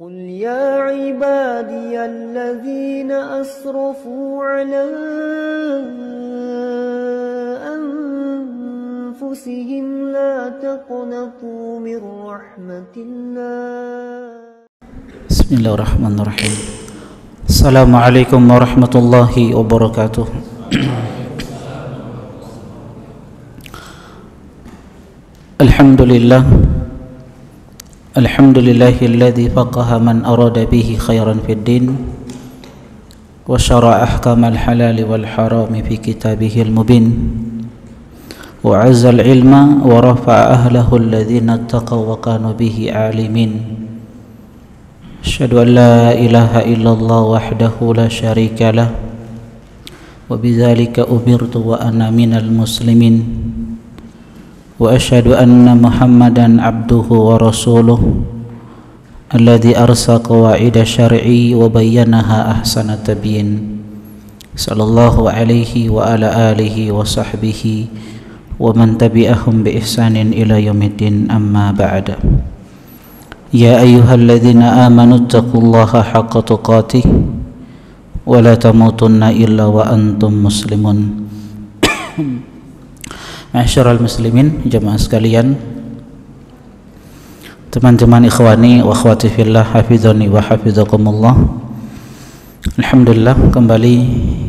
قل يا عبادي الذين أسرفوا على أنفسهم لا تقنطوا من رحمة الله. بسم الله الرحمن الرحيم. السلام عليكم ورحمة الله وبركاته. Alhamdulillahilladzi faqaha man arada bihi khairan fid din wa syara'a ahkamal halali wal harami fi kitabihil mubin wa 'azzal ilma wa rafa'a ahlahu alladhina ittaqaw wa kanu bihi 'alimin. Asyhadu an la ilaha illallah wahdahu la syarika lah wa bidzalika umirtu wa ana minal muslimin. Wa asyhadu anna Muhammadan abduhu wa rasuluhu alladzi arsala qawaida syar'i wa bayyanaha ahsana tabyin. Sallallahu alaihi wa ala alihi wa sahbihi wa man tabi'ahum bi ihsanin ila yaumiddin, amma ba'da. Ya ayyuhalladzina amanu taqullaha haqqa tuqatih wa la tamutunna illa wa antum muslimun. Ma'asyiral muslimin, jemaah sekalian, teman-teman ikhwani wa akhwati fillah, hafizani wa hafizakumullah. Alhamdulillah, kembali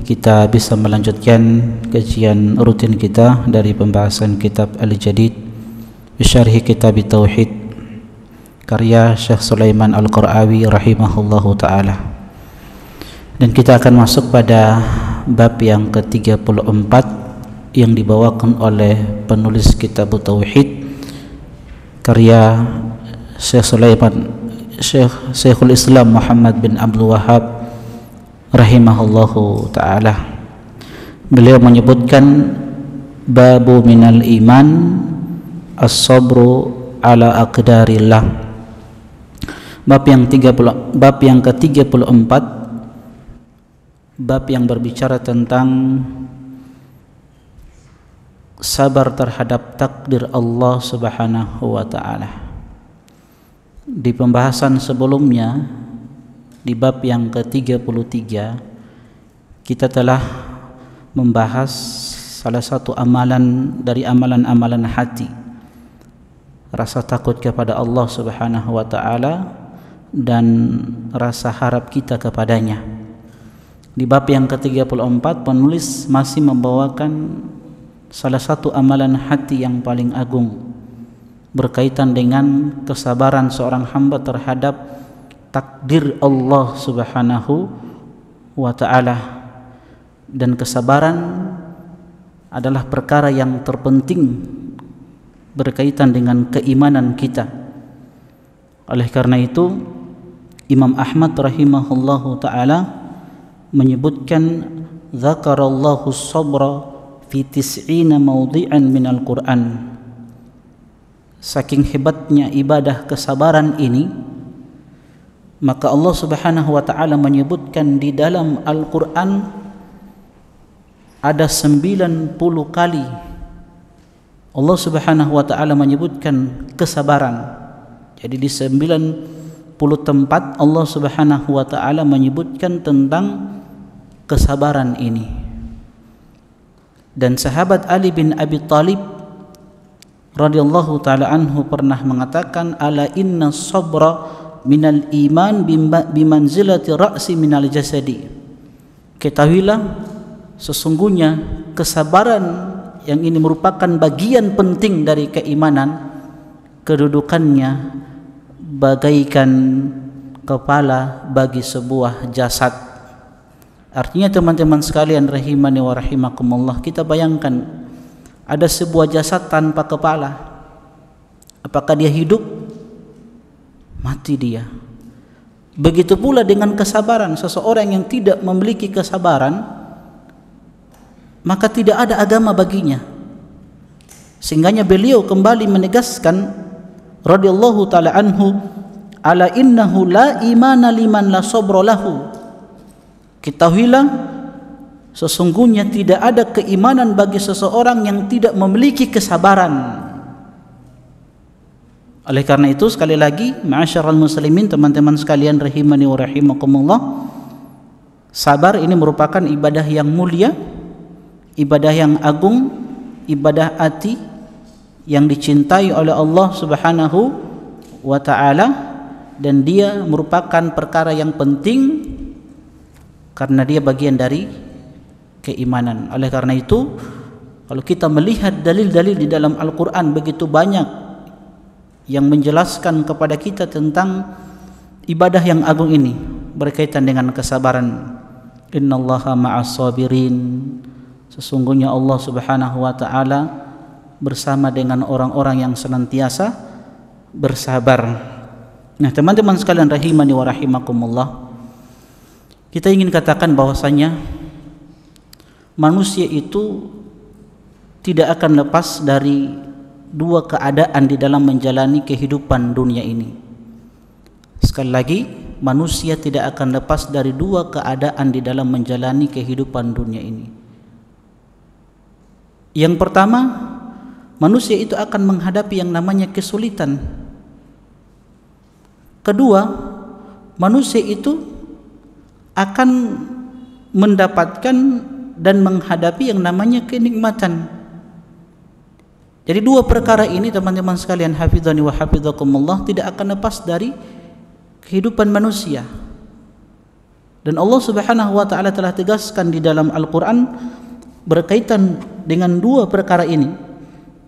kita bisa melanjutkan kajian rutin kita dari pembahasan kitab Al-Jadid Syarhi Kitab Tauhid karya Syekh Sulaiman Al-Qur'awi rahimahullahu ta'ala. Dan kita akan masuk pada bab yang ke-34 yang dibawakan oleh penulis kitab Tauhid karya Syekhul Islam Muhammad bin Abdul Wahhab rahimahullahu ta'ala. Beliau menyebutkan babu minal iman as-sabru ala aqdarillah. Bab yang ke-34, bab yang berbicara tentang sabar terhadap takdir Allah Subhanahu wa ta'ala. Di pembahasan sebelumnya, di bab yang ke-33, kita telah membahas salah satu amalan dari amalan-amalan hati, rasa takut kepada Allah Subhanahu wa ta'ala dan rasa harap kita kepadanya. Di bab yang ke-34, penulis masih membawakan salah satu amalan hati yang paling agung berkaitan dengan kesabaran seorang hamba terhadap takdir Allah Subhanahu wa ta'ala. Dan kesabaran adalah perkara yang terpenting berkaitan dengan keimanan kita. Oleh karena itu, Imam Ahmad rahimahullahu ta'ala menyebutkan zakarallahu sabra fi tis'ina mawdi'an minal Qur'an. Saking hebatnya ibadah kesabaran ini, maka Allah Subhanahu wa ta'ala menyebutkan di dalam Al-Qur'an ada 90 kali Allah Subhanahu wa ta'ala menyebutkan kesabaran. Jadi di 90 tempat Allah Subhanahu wa ta'ala menyebutkan tentang kesabaran ini. Dan sahabat Ali bin Abi Thalib radhiyallahu ta'ala anhu pernah mengatakan, ala inna sabra minal iman bimanzilati ra'si minal jasadi. Ketahuilah, sesungguhnya kesabaran yang ini merupakan bagian penting dari keimanan, kedudukannya bagaikan kepala bagi sebuah jasad. Artinya teman-teman sekalian rahimani wa rahimakumullah, kita bayangkan ada sebuah jasad tanpa kepala. Apakah dia hidup? Mati dia. Begitu pula dengan kesabaran. Seseorang yang tidak memiliki kesabaran, maka tidak ada agama baginya. Sehingganya beliau kembali menegaskan radhiyallahu ta'ala anhu, ala innahu la imana liman la sabra lahu. Ketahuilah, sesungguhnya tidak ada keimanan bagi seseorang yang tidak memiliki kesabaran. Oleh karena itu sekali lagi, ma'asyiral muslimin, teman-teman sekalian rahimani wa rahimakumullah, sabar ini merupakan ibadah yang mulia, ibadah yang agung, ibadah hati yang dicintai oleh Allah Subhanahu wa ta'ala, dan dia merupakan perkara yang penting karena dia bagian dari keimanan. Oleh karena itu, kalau kita melihat dalil-dalil di dalam Al-Quran begitu banyak yang menjelaskan kepada kita tentang ibadah yang agung ini berkaitan dengan kesabaran. Innallaha ma'as sabirin, sesungguhnya Allah Subhanahu wa ta'ala bersama dengan orang-orang yang senantiasa bersabar. Nah, teman-teman sekalian rahimani wa rahimakumullah, kita ingin katakan bahwasanya manusia itu tidak akan lepas dari dua keadaan di dalam menjalani kehidupan dunia ini. Sekali lagi, manusia tidak akan lepas dari dua keadaan di dalam menjalani kehidupan dunia ini. Yang pertama, manusia itu akan menghadapi yang namanya kesulitan. Kedua, manusia itu akan mendapatkan dan menghadapi yang namanya kenikmatan. Jadi dua perkara ini, teman-teman sekalian hafizani wa hafizakumullah, tidak akan lepas dari kehidupan manusia. Dan Allah Subhanahu wa ta'ala telah tegaskan di dalam Al-Quran berkaitan dengan dua perkara ini.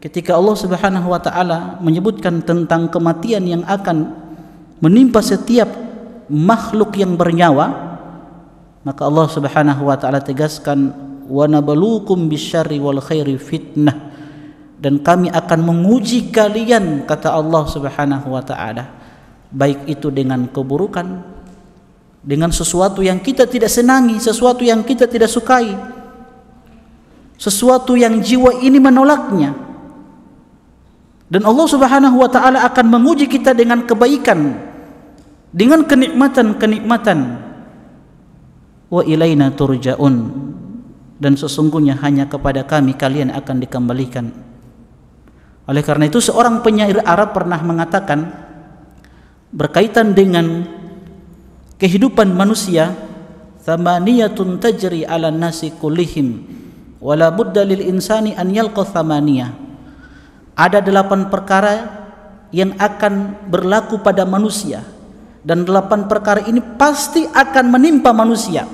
Ketika Allah Subhanahu wa ta'ala menyebutkan tentang kematian yang akan menimpa setiap makhluk yang bernyawa, maka Allah Subhanahu wa ta'ala tegaskan, wa nabluukum bisyarri wal khairi fitnah, dan kami akan menguji kalian, kata Allah Subhanahu wa ta'ala, baik itu dengan keburukan, dengan sesuatu yang kita tidak senangi, sesuatu yang kita tidak sukai, sesuatu yang jiwa ini menolaknya. Dan Allah Subhanahu wa ta'ala akan menguji kita dengan kebaikan, dengan kenikmatan-kenikmatan. Wa ilaina turja'un, dan sesungguhnya hanya kepada kami kalian akan dikembalikan. Oleh karena itu, seorang penyair Arab pernah mengatakan berkaitan dengan kehidupan manusia, thamaniyatun tajri 'alan nasi kullihim wala budda lil insani an yalqa thamaniyah. Ada 8 perkara yang akan berlaku pada manusia, dan 8 perkara ini pasti akan menimpa manusia,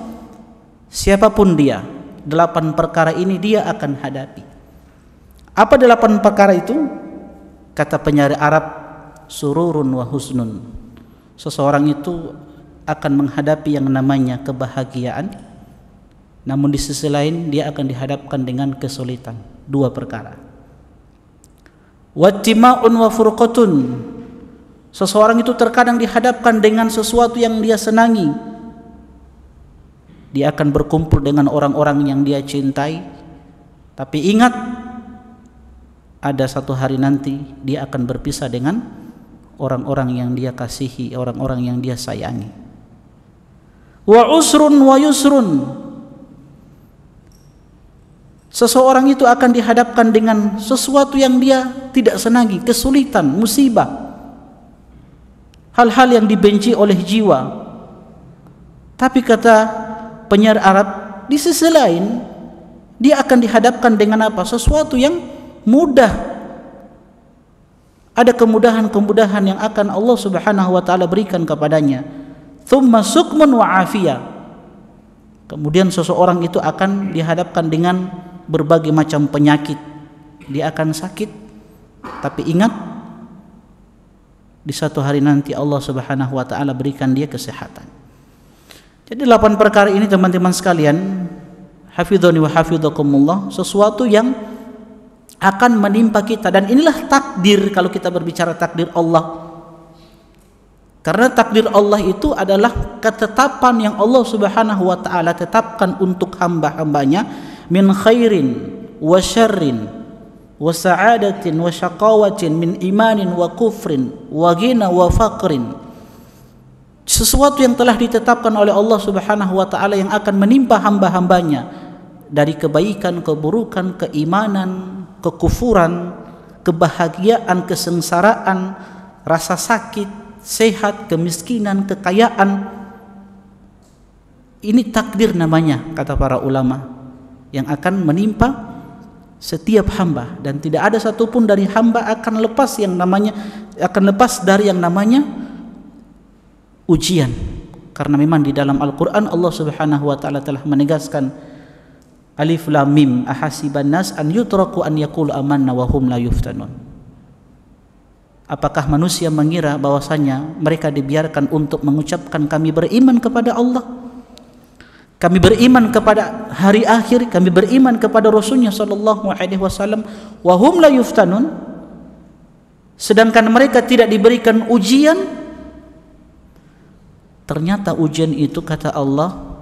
siapapun dia. 8 perkara ini dia akan hadapi. Apa 8 perkara itu? Kata penyair Arab, sururun wa husnun. Seseorang itu akan menghadapi yang namanya kebahagiaan, namun di sisi lain dia akan dihadapkan dengan kesulitan. 2 perkara. Wattima'un wa furqatun. Seseorang itu terkadang dihadapkan dengan sesuatu yang dia senangi. Dia akan berkumpul dengan orang-orang yang dia cintai, tapi ingat, ada satu hari nanti dia akan berpisah dengan orang-orang yang dia kasihi, orang-orang yang dia sayangi. Wa usrun wa yusrun. Seseorang itu akan dihadapkan dengan sesuatu yang dia tidak senangi, kesulitan, musibah, hal-hal yang dibenci oleh jiwa. Tapi kata penyair Arab, di sisi lain dia akan dihadapkan dengan apa? Sesuatu yang mudah. Ada kemudahan-kemudahan yang akan Allah Subhanahu wa ta'ala berikan kepadanya. Thumma sukmun wa afiyah. Kemudian seseorang itu akan dihadapkan dengan berbagai macam penyakit. Dia akan sakit, tapi ingat, di satu hari nanti Allah Subhanahu wa ta'ala berikan dia kesehatan. Jadi 8 perkara ini, teman-teman sekalian, hafidhani wa hafidhakumullah, sesuatu yang akan menimpa kita, dan inilah takdir. Kalau kita berbicara takdir Allah, karena takdir Allah itu adalah ketetapan yang Allah Subhanahu wa ta'ala tetapkan untuk hamba-hambanya, min khairin wa syarrin wa sa'adatin wa syaqawatin, min imanin wa kufrin wa ghina wa faqrin. Sesuatu yang telah ditetapkan oleh Allah Subhanahu wa ta'ala yang akan menimpa hamba-hambanya, dari kebaikan, keburukan, keimanan, kekufuran, kebahagiaan, kesengsaraan, rasa sakit, sehat, kemiskinan, kekayaan. Ini takdir namanya, kata para ulama, yang akan menimpa setiap hamba, dan tidak ada satupun dari hamba akan lepas dari yang namanya ujian. Karena memang di dalam Al-Quran Allah Subhanahu wa ta'ala telah menegaskan, Alif Lam Mim, ahasiban nas an yutraku an yaqulu amanna wa hum la yuftanun. Apakah manusia mengira bahwasanya mereka dibiarkan untuk mengucapkan kami beriman kepada Allah, kami beriman kepada hari akhir, kami beriman kepada Rasulnya sallallahu alaihi wasallam, wa hum la yuftanun, sedangkan mereka tidak diberikan ujian? Ternyata ujian itu, kata Allah,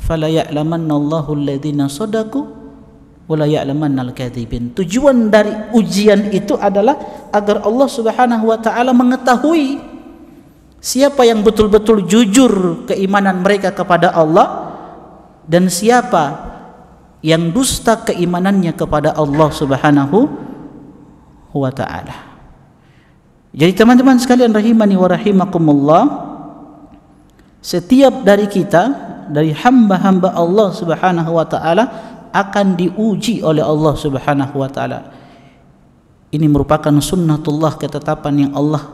fala ya'lamanna Allahu alladhina shadaqu wa la ya'lamanna al-kadhibin. Tujuan dari ujian itu adalah agar Allah Subhanahu wa taala mengetahui siapa yang betul-betul jujur keimanan mereka kepada Allah dan siapa yang dusta keimanannya kepada Allah Subhanahu wa ta'ala. Jadi teman-teman sekalian rahimani wa rahimakumullah, setiap dari kita, dari hamba-hamba Allah Subhanahu wa ta'ala, akan diuji oleh Allah Subhanahu wa ta'ala. Ini merupakan sunnatullah, ketetapan yang Allah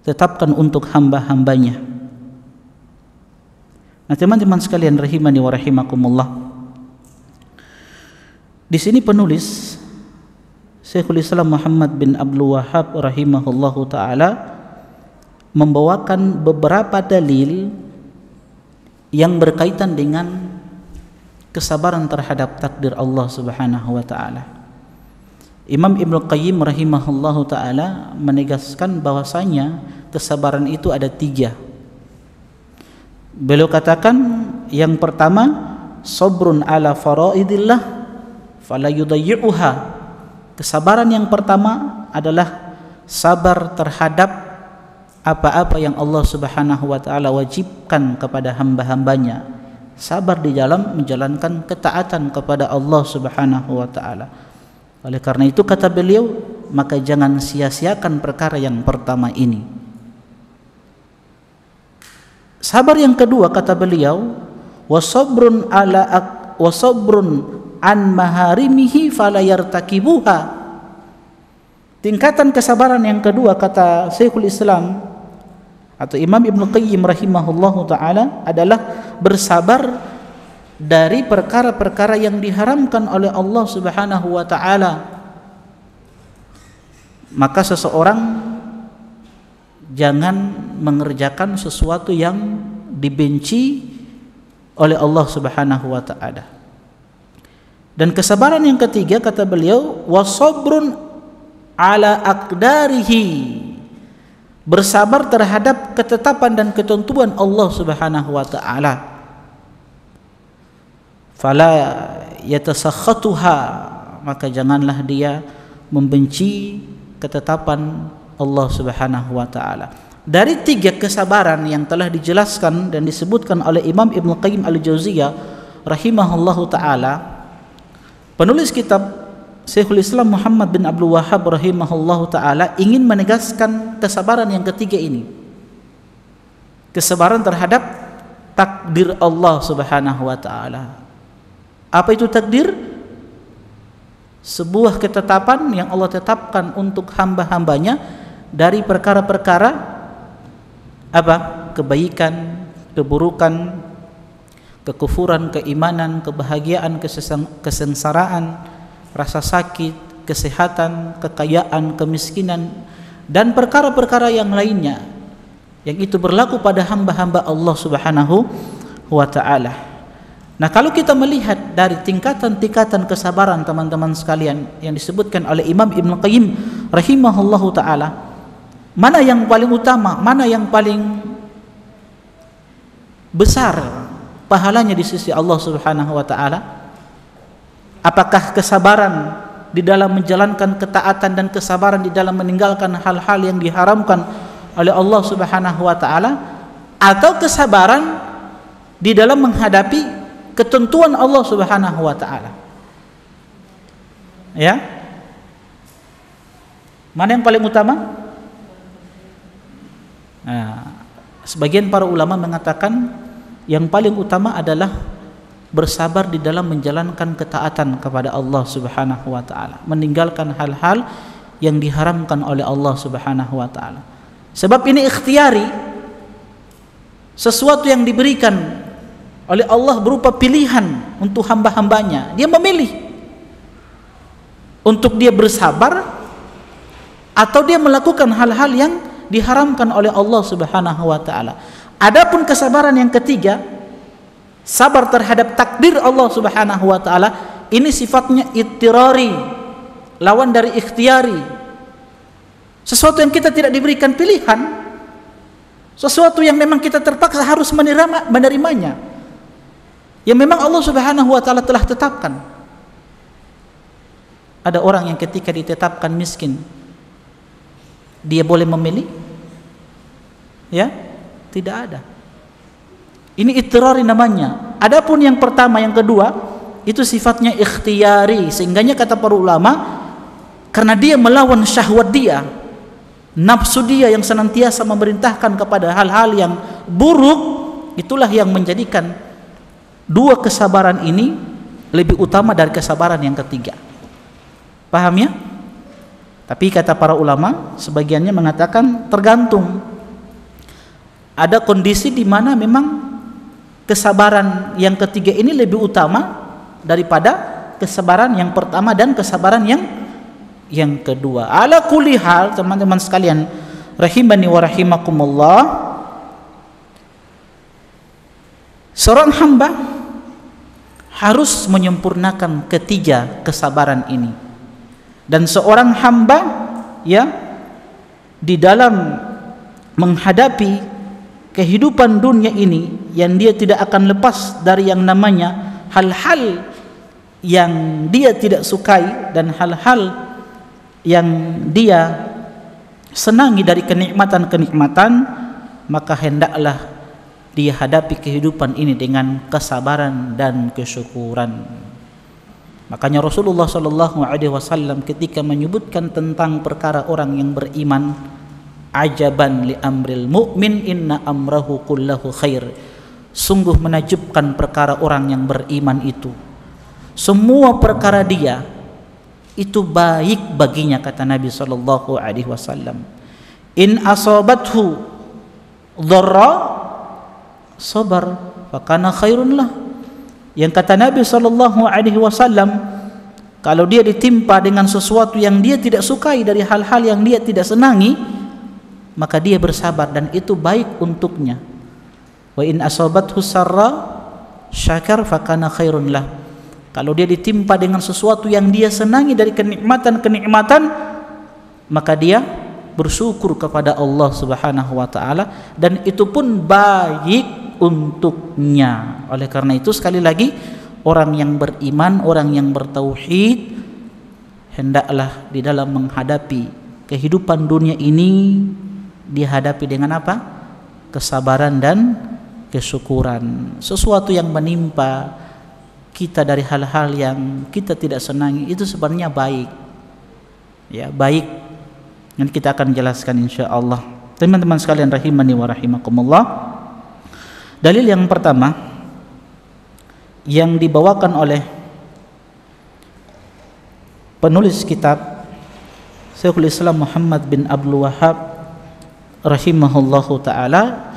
tetapkan untuk hamba-hambanya. Nah teman-teman sekalian rahimani wa rahimakumullah, di sini penulis Syekhul Islam Muhammad bin Abdul Wahhab rahimahullahu taala membawakan beberapa dalil yang berkaitan dengan kesabaran terhadap takdir Allah Subhanahu wa taala. Imam Ibnu Qayyim rahimahullahu taala menegaskan bahwasanya kesabaran itu ada 3. Beliau katakan yang pertama, sabrun ala faraidillah fala yudayyi'uha. Kesabaran yang pertama adalah sabar terhadap apa-apa yang Allah Subhanahu wa taala wajibkan kepada hamba-hambanya. Sabar di dalam menjalankan ketaatan kepada Allah Subhanahu wa taala. Oleh karena itu kata beliau, maka jangan sia-siakan perkara yang pertama ini. Sabar yang kedua kata beliau, wasabrun an maharimihi fala yartakibuha. Tingkatan kesabaran yang kedua kata Syekhul Islam atau Imam Ibnu Qayyim rahimahullahu taala adalah bersabar dari perkara-perkara yang diharamkan oleh Allah Subhanahu wa taala. Maka seseorang jangan mengerjakan sesuatu yang dibenci oleh Allah Subhanahu wa taala. Dan kesabaran yang ketiga kata beliau, wasabrun ala aqdarihi, bersabar terhadap ketetapan dan ketentuan Allah Subhanahu wa taala. Fala yatasakhatuha, maka janganlah dia membenci ketetapan Allah Subhanahu wa taala. Dari 3 kesabaran yang telah dijelaskan dan disebutkan oleh Imam Ibnu Qayyim Al-Jauziyah rahimahullahu taala, penulis kitab Syekhul Islam Muhammad bin Abdul Wahhab rahimahullahu taala ingin menegaskan kesabaran yang ketiga ini. Kesabaran terhadap takdir Allah Subhanahu wa taala. Apa itu takdir? Sebuah ketetapan yang Allah tetapkan untuk hamba-hambanya dari perkara-perkara apa? Kebaikan, keburukan, kekufuran, keimanan, kebahagiaan, kesengsaraan, rasa sakit, kesehatan, kekayaan, kemiskinan, dan perkara-perkara yang lainnya yang itu berlaku pada hamba-hamba Allah Subhanahu wa ta'ala. Nah, kalau kita melihat dari tingkatan-tingkatan kesabaran teman-teman sekalian yang disebutkan oleh Imam Ibnu Qayyim rahimahullahu ta'ala, mana yang paling utama, mana yang paling besar pahalanya di sisi Allah Subhanahu wa ta'ala? Apakah kesabaran di dalam menjalankan ketaatan dan kesabaran di dalam meninggalkan hal-hal yang diharamkan oleh Allah Subhanahu wa ta'ala, atau kesabaran di dalam menghadapi ketentuan Allah Subhanahu wa ta'ala? Ya, mana yang paling utama? Nah, sebagian para ulama mengatakan yang paling utama adalah bersabar di dalam menjalankan ketaatan kepada Allah Subhanahu wa taala, meninggalkan hal-hal yang diharamkan oleh Allah Subhanahu wa taala. Sebab ini ikhtiari, sesuatu yang diberikan oleh Allah berupa pilihan untuk hamba-hambanya. Dia memilih untuk dia bersabar atau dia melakukan hal-hal yang diharamkan oleh Allah Subhanahu wa taala. Adapun kesabaran yang ketiga, sabar terhadap takdir Allah Subhanahu wa taala, ini sifatnya ittirari, lawan dari ikhtiari. Sesuatu yang kita tidak diberikan pilihan, sesuatu yang memang kita terpaksa harus menerimanya, yang memang Allah Subhanahu wa taala telah tetapkan. Ada orang yang ketika ditetapkan miskin, dia boleh memilih? Ya, tidak ada. Ini ittirari namanya. Adapun yang pertama, yang kedua, itu sifatnya ikhtiyari. Sehingganya kata para ulama, karena dia melawan syahwat dia, nafsu dia yang senantiasa memerintahkan kepada hal-hal yang buruk, itulah yang menjadikan dua kesabaran ini lebih utama dari kesabaran yang ketiga. Paham ya? Tapi kata para ulama, sebagiannya mengatakan tergantung. Ada kondisi di mana memang kesabaran yang ketiga ini lebih utama daripada kesabaran yang pertama dan kesabaran yang kedua. Ala kulli hal, teman-teman sekalian rahimani wa rahimakumullah, seorang hamba harus menyempurnakan ketiga kesabaran ini. Dan seorang hamba ya di dalam menghadapi kehidupan dunia ini, yang dia tidak akan lepas dari yang namanya hal-hal yang dia tidak sukai dan hal-hal yang dia senangi dari kenikmatan-kenikmatan, maka hendaklah dia hadapi kehidupan ini dengan kesabaran dan kesyukuran. Makanya Rasulullah SAW ketika menyebutkan tentang perkara orang yang beriman, ajaban li amril mu'min inna amrahu kullahu khair. Sungguh menakjubkan perkara orang yang beriman itu, semua perkara dia itu baik baginya, kata Nabi SAW. In asabathu dharra sabar fakana khairun lah. Yang kata Nabi SAW, kalau dia ditimpa dengan sesuatu yang dia tidak sukai dari hal-hal yang dia tidak senangi, maka dia bersabar dan itu baik untuknya. Wa in asabathu sarra syakar fakana khairun lah. Kalau dia ditimpa dengan sesuatu yang dia senangi dari kenikmatan-kenikmatan, maka dia bersyukur kepada Allah Subhanahu wa taala dan itu pun baik untuknya. Oleh karena itu sekali lagi, orang yang beriman, orang yang bertauhid, hendaklah di dalam menghadapi kehidupan dunia ini dihadapi dengan apa? Kesabaran dan kesyukuran. Sesuatu yang menimpa kita dari hal-hal yang kita tidak senangi itu sebenarnya baik. Ya, baik. Dan kita akan jelaskan insyaallah. Teman-teman sekalian rahimani wa rahimakumullah. Dalil yang pertama yang dibawakan oleh penulis kitab Syekhul Islam Muhammad bin Abdul Wahhab rahimahullahu taala,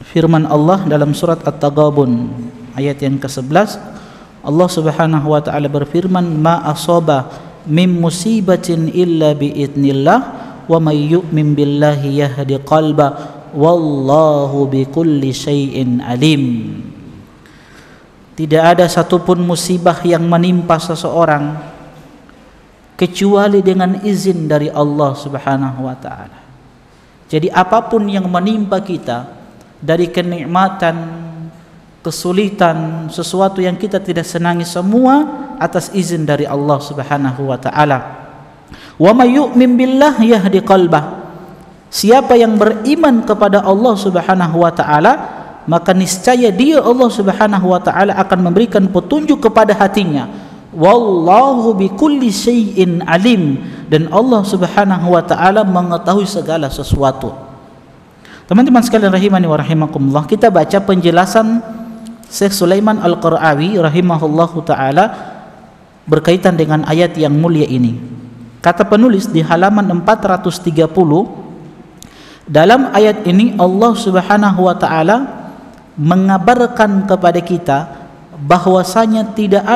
firman Allah dalam surat At-Taghabun ayat yang ke-11, Allah Subhanahu wa taala berfirman, ma asaba mim musibatin illa biidznillah wa may yu'min billahi yahdi qalba wallahu bikulli syai'in alim. Tidak ada satupun musibah yang menimpa seseorang kecuali dengan izin dari Allah Subhanahu wa taala. Jadi apapun yang menimpa kita dari kenikmatan, kesulitan, sesuatu yang kita tidak senangi, semua atas izin dari Allah Subhanahu wa taala. Wa may yu'min billah yahdi qalbah. Siapa yang beriman kepada Allah Subhanahu wa taala, maka niscaya dia Allah Subhanahu wa taala akan memberikan petunjuk kepada hatinya. Wallahu bikulli syai'in alim, dan Allah Subhanahu wa taala mengetahui segala sesuatu. Teman-teman sekalian rahimani wa rahimakumullah, kita baca penjelasan Syekh Sulaiman Al-Qarawi rahimahullahu taala berkaitan dengan ayat yang mulia ini. Kata penulis di halaman 430, dalam ayat ini Allah Subhanahu wa taala mengabarkan kepada kita bahwasanya tidak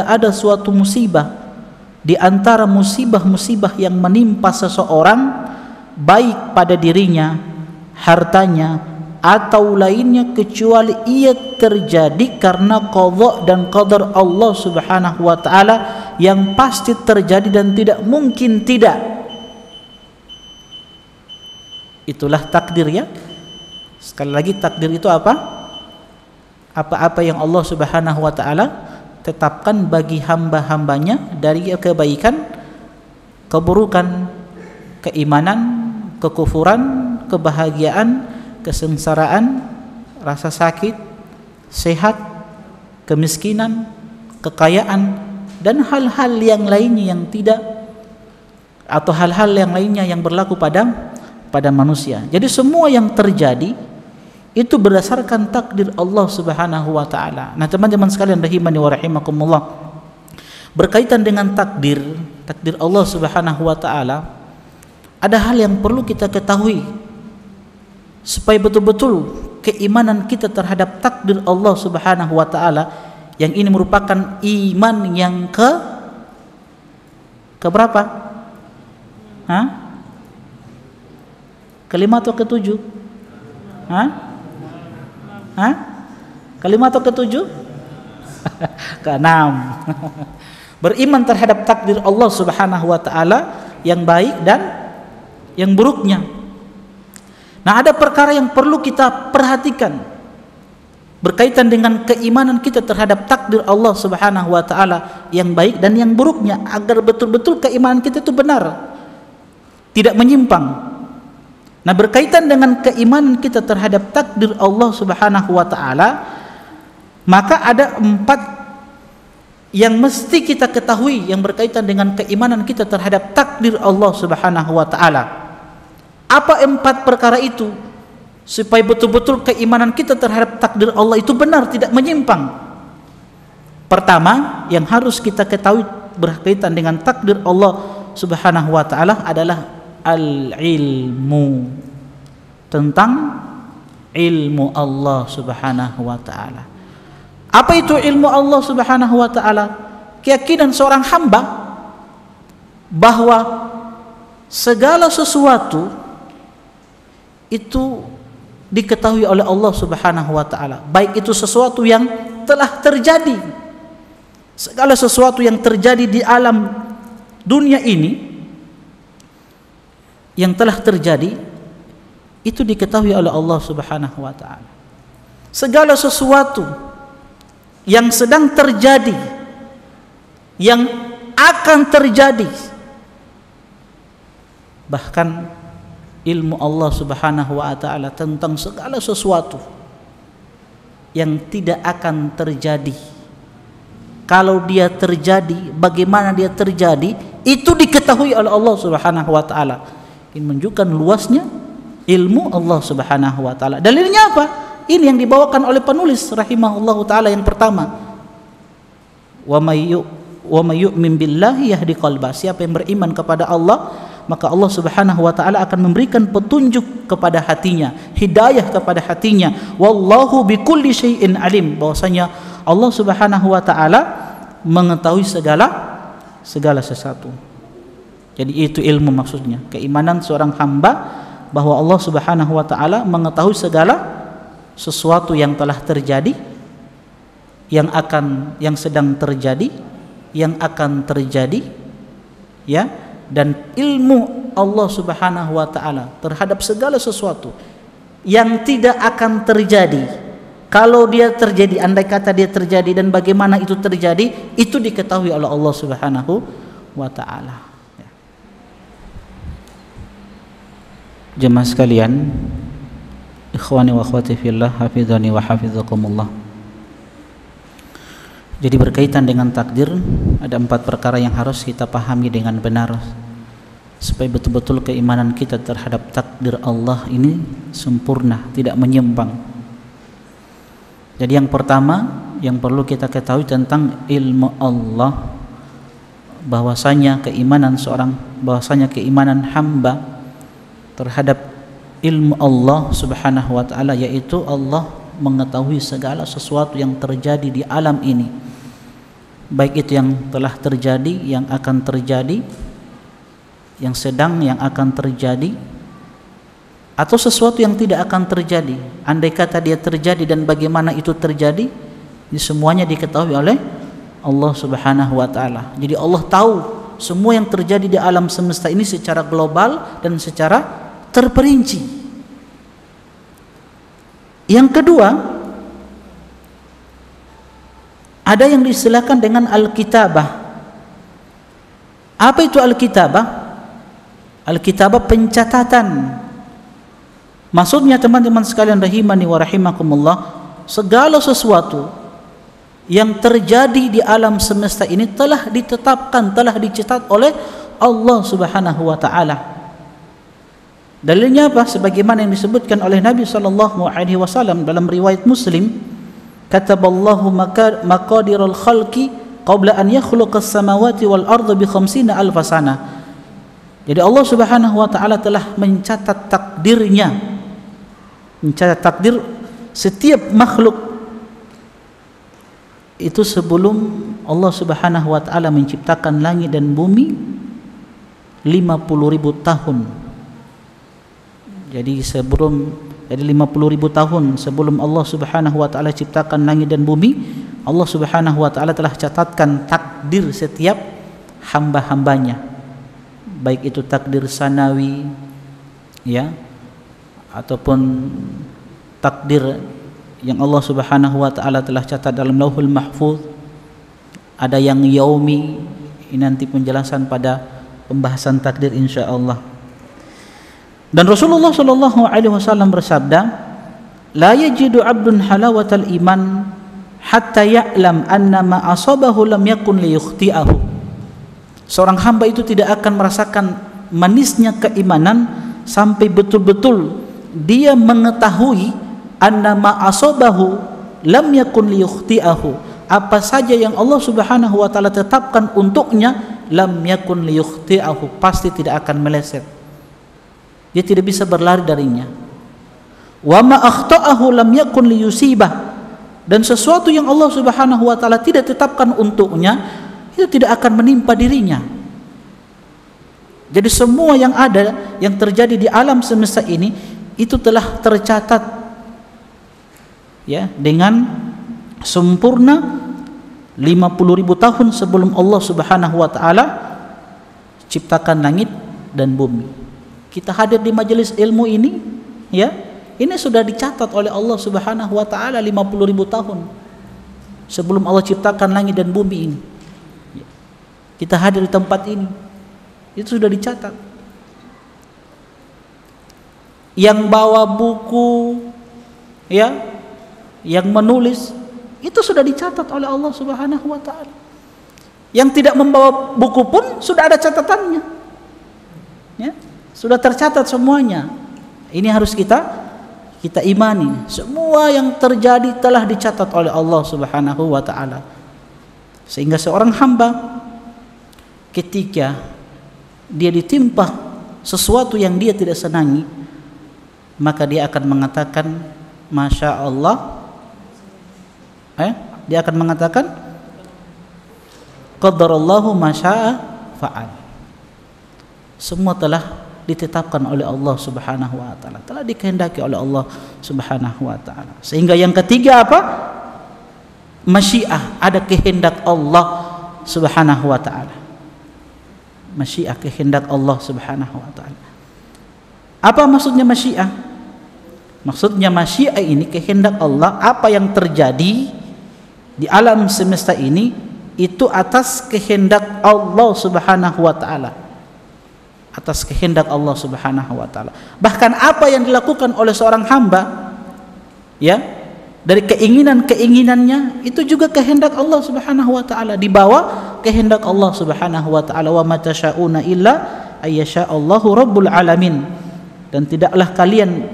ada suatu musibah di antara musibah-musibah yang menimpa seseorang, baik pada dirinya, hartanya, atau lainnya, kecuali ia terjadi karena qadha dan qadar Allah Subhanahu wa taala yang pasti terjadi dan tidak mungkin tidak. Itulah takdir ya. Sekali lagi, takdir itu apa? Apa-apa yang Allah Subhanahu wa taala tetapkan bagi hamba-hambanya dari kebaikan, keburukan, keimanan, kekufuran, kebahagiaan, kesengsaraan, rasa sakit, sehat, kemiskinan, kekayaan, dan hal-hal yang lainnya yang tidak, atau hal-hal yang lainnya yang berlaku pada manusia. Jadi semua yang terjadi itu berdasarkan takdir Allah Subhanahu wa taala. Nah, teman-teman sekalian rahimani wa rahimakumullah, berkaitan dengan takdir Allah Subhanahu wa taala, ada hal yang perlu kita ketahui supaya betul-betul keimanan kita terhadap takdir Allah Subhanahu wa taala, yang ini merupakan iman yang ke berapa? Kelima atau ketujuh? Kelima atau ketujuh? Keenam. Beriman terhadap takdir Allah Subhanahu wa taala yang baik dan yang buruknya. Nah, ada perkara yang perlu kita perhatikan berkaitan dengan keimanan kita terhadap takdir Allah Subhanahu wa taala yang baik dan yang buruknya, agar betul-betul keimanan kita itu benar, tidak menyimpang. Nah, berkaitan dengan keimanan kita terhadap takdir Allah Subhanahu wa taala, maka ada 4 yang mesti kita ketahui yang berkaitan dengan keimanan kita terhadap takdir Allah Subhanahu wa taala. Apa 4 perkara itu supaya betul-betul keimanan kita terhadap takdir Allah itu benar, tidak menyimpang? Pertama yang harus kita ketahui berkaitan dengan takdir Allah Subhanahu wa taala adalah al-ilmu, tentang ilmu Allah Subhanahu wa taala. Apa itu ilmu Allah Subhanahu wa taala? Keyakinan seorang hamba bahwa segala sesuatu itu diketahui oleh Allah Subhanahu wa taala, baik itu sesuatu yang telah terjadi, segala sesuatu yang terjadi di alam dunia ini yang telah terjadi itu diketahui oleh Allah Subhanahu wa taala. Segala sesuatu yang sedang terjadi, yang akan terjadi, bahkan ilmu Allah Subhanahu wa taala tentang segala sesuatu yang tidak akan terjadi, kalau dia terjadi, bagaimana dia terjadi, itu diketahui oleh Allah Subhanahu wa taala. Ini menunjukkan luasnya ilmu Allah Subhanahu wa taala. Dalilnya apa? Ini yang dibawakan oleh penulis rahimahullahu taala yang pertama. Wa may yu'min billahi yahdi qalbah. Siapa yang beriman kepada Allah, maka Allah Subhanahu wa taala akan memberikan petunjuk kepada hatinya, hidayah kepada hatinya. Wallahu bikulli syai'in alim. Bahwasanya Allah Subhanahu wa taala mengetahui segala sesuatu. Jadi itu ilmu maksudnya, keimanan seorang hamba bahwa Allah Subhanahu wa taala mengetahui segala sesuatu yang telah terjadi, yang sedang terjadi, yang akan terjadi, ya, dan ilmu Allah Subhanahu wa taala terhadap segala sesuatu yang tidak akan terjadi. Kalau dia terjadi, andai kata dia terjadi dan bagaimana itu terjadi, itu diketahui oleh Allah Subhanahu wa taala. Jemaah sekalian, ikhwani wa akhwati fillah, hafizani wa hafizakumullah. Jadi berkaitan dengan takdir, ada 4 perkara yang harus kita pahami dengan benar supaya betul-betul keimanan kita terhadap takdir Allah ini sempurna, tidak menyimpang. Jadi yang pertama yang perlu kita ketahui tentang ilmu Allah, bahwasanya keimanan hamba terhadap ilmu Allah Subhanahu wa taala, yaitu Allah mengetahui segala sesuatu yang terjadi di alam ini, baik itu yang telah terjadi, yang akan terjadi, yang sedang, yang akan terjadi, atau sesuatu yang tidak akan terjadi. Andai kata dia terjadi dan bagaimana itu terjadi, ini semuanya diketahui oleh Allah Subhanahu wa taala. Jadi Allah tahu semua yang terjadi di alam semesta ini secara global dan secara terperinci. Yang kedua, ada yang diistilahkan dengan al-kitabah. Apa itu al-kitabah? Al-kitabah pencatatan. Maksudnya teman-teman sekalian rahimani wa rahimakumullah, segala sesuatu yang terjadi di alam semesta ini telah ditetapkan, telah dicatat oleh Allah Subhanahu wa taala. Dalilnya apa? Sebagaimana yang disebutkan oleh Nabi sallallahu alaihi wasallam dalam riwayat Muslim, kataballahu maqadiral khalqi qabla an yakhluqas samawati wal arda bi 50,000 sana. Jadi Allah Subhanahu wa taala telah mencatat takdirnya, mencatat takdir setiap makhluk itu sebelum Allah Subhanahu wa taala menciptakan langit dan bumi 50.000 tahun. Jadi 50.000 tahun sebelum Allah Subhanahu wa taala ciptakan langit dan bumi, Allah Subhanahu wa taala telah catatkan takdir setiap hamba-hambanya, baik itu takdir sanawi, ya, ataupun takdir yang Allah Subhanahu wa taala telah catat dalam Lauhul Mahfuz. Ada yang yaumi, ini nanti penjelasan pada pembahasan takdir insyaallah. Dan Rasulullah sallallahu alaihi wasallam bersabda, la yajidu 'abdun halawatal iman hatta ya'lam anna ma asabahu lam yakun liyukhti'ahu. Seorang hamba itu tidak akan merasakan manisnya keimanan sampai betul-betul dia mengetahui anna ma asabahu lam yakun liyukhti'ahu, apa saja yang Allah Subhanahu wa taala tetapkan untuknya lam yakun liyukhti'ahu, pasti tidak akan meleset, dia tidak bisa berlari darinya. Wa ma akhta'ahu lam yakun liyusibah, dan sesuatu yang Allah Subhanahu wa taala tidak tetapkan untuknya itu tidak akan menimpa dirinya. Jadi semua yang ada, yang terjadi di alam semesta ini itu telah tercatat, ya, dengan sempurna 50.000 tahun sebelum Allah Subhanahu wa taala ciptakan langit dan bumi. Kita hadir di majelis ilmu ini, ya, ini sudah dicatat oleh Allah Subhanahu wa taala 50.000 tahun sebelum Allah ciptakan langit dan bumi ini. Kita hadir di tempat ini, itu sudah dicatat. Yang bawa buku, ya, yang menulis, itu sudah dicatat oleh Allah Subhanahu wa taala. Yang tidak membawa buku pun sudah ada catatannya, ya, sudah tercatat semuanya. Ini harus kita imani. Semua yang terjadi telah dicatat oleh Allah Subhanahu wa taala. Sehingga seorang hamba ketika dia ditimpa sesuatu yang dia tidak senangi, maka dia akan mengatakan masya Allah, dia akan mengatakan qadarallahu masya'a fa'al. Semua telah ditetapkan oleh Allah Subhanahu wa taala, telah dikehendaki oleh Allah Subhanahu wa taala. Sehingga yang ketiga apa? Masyiah, ada kehendak Allah Subhanahu wa taala. Masyiah, kehendak Allah Subhanahu wa taala. Apa maksudnya masyiah? Maksudnya masyiah ini kehendak Allah, apa yang terjadi di alam semesta ini itu atas kehendak Allah Subhanahu wa taala. Atas kehendak Allah Subhanahu wa taala. Bahkan apa yang dilakukan oleh seorang hamba, ya, dari keinginan-keinginannya itu juga kehendak Allah Subhanahu wa taala, dibawa kehendak Allah Subhanahu wa taala. Wa ma tasyauna illa ayyasha Allahu rabbul alamin. Dan tidaklah kalian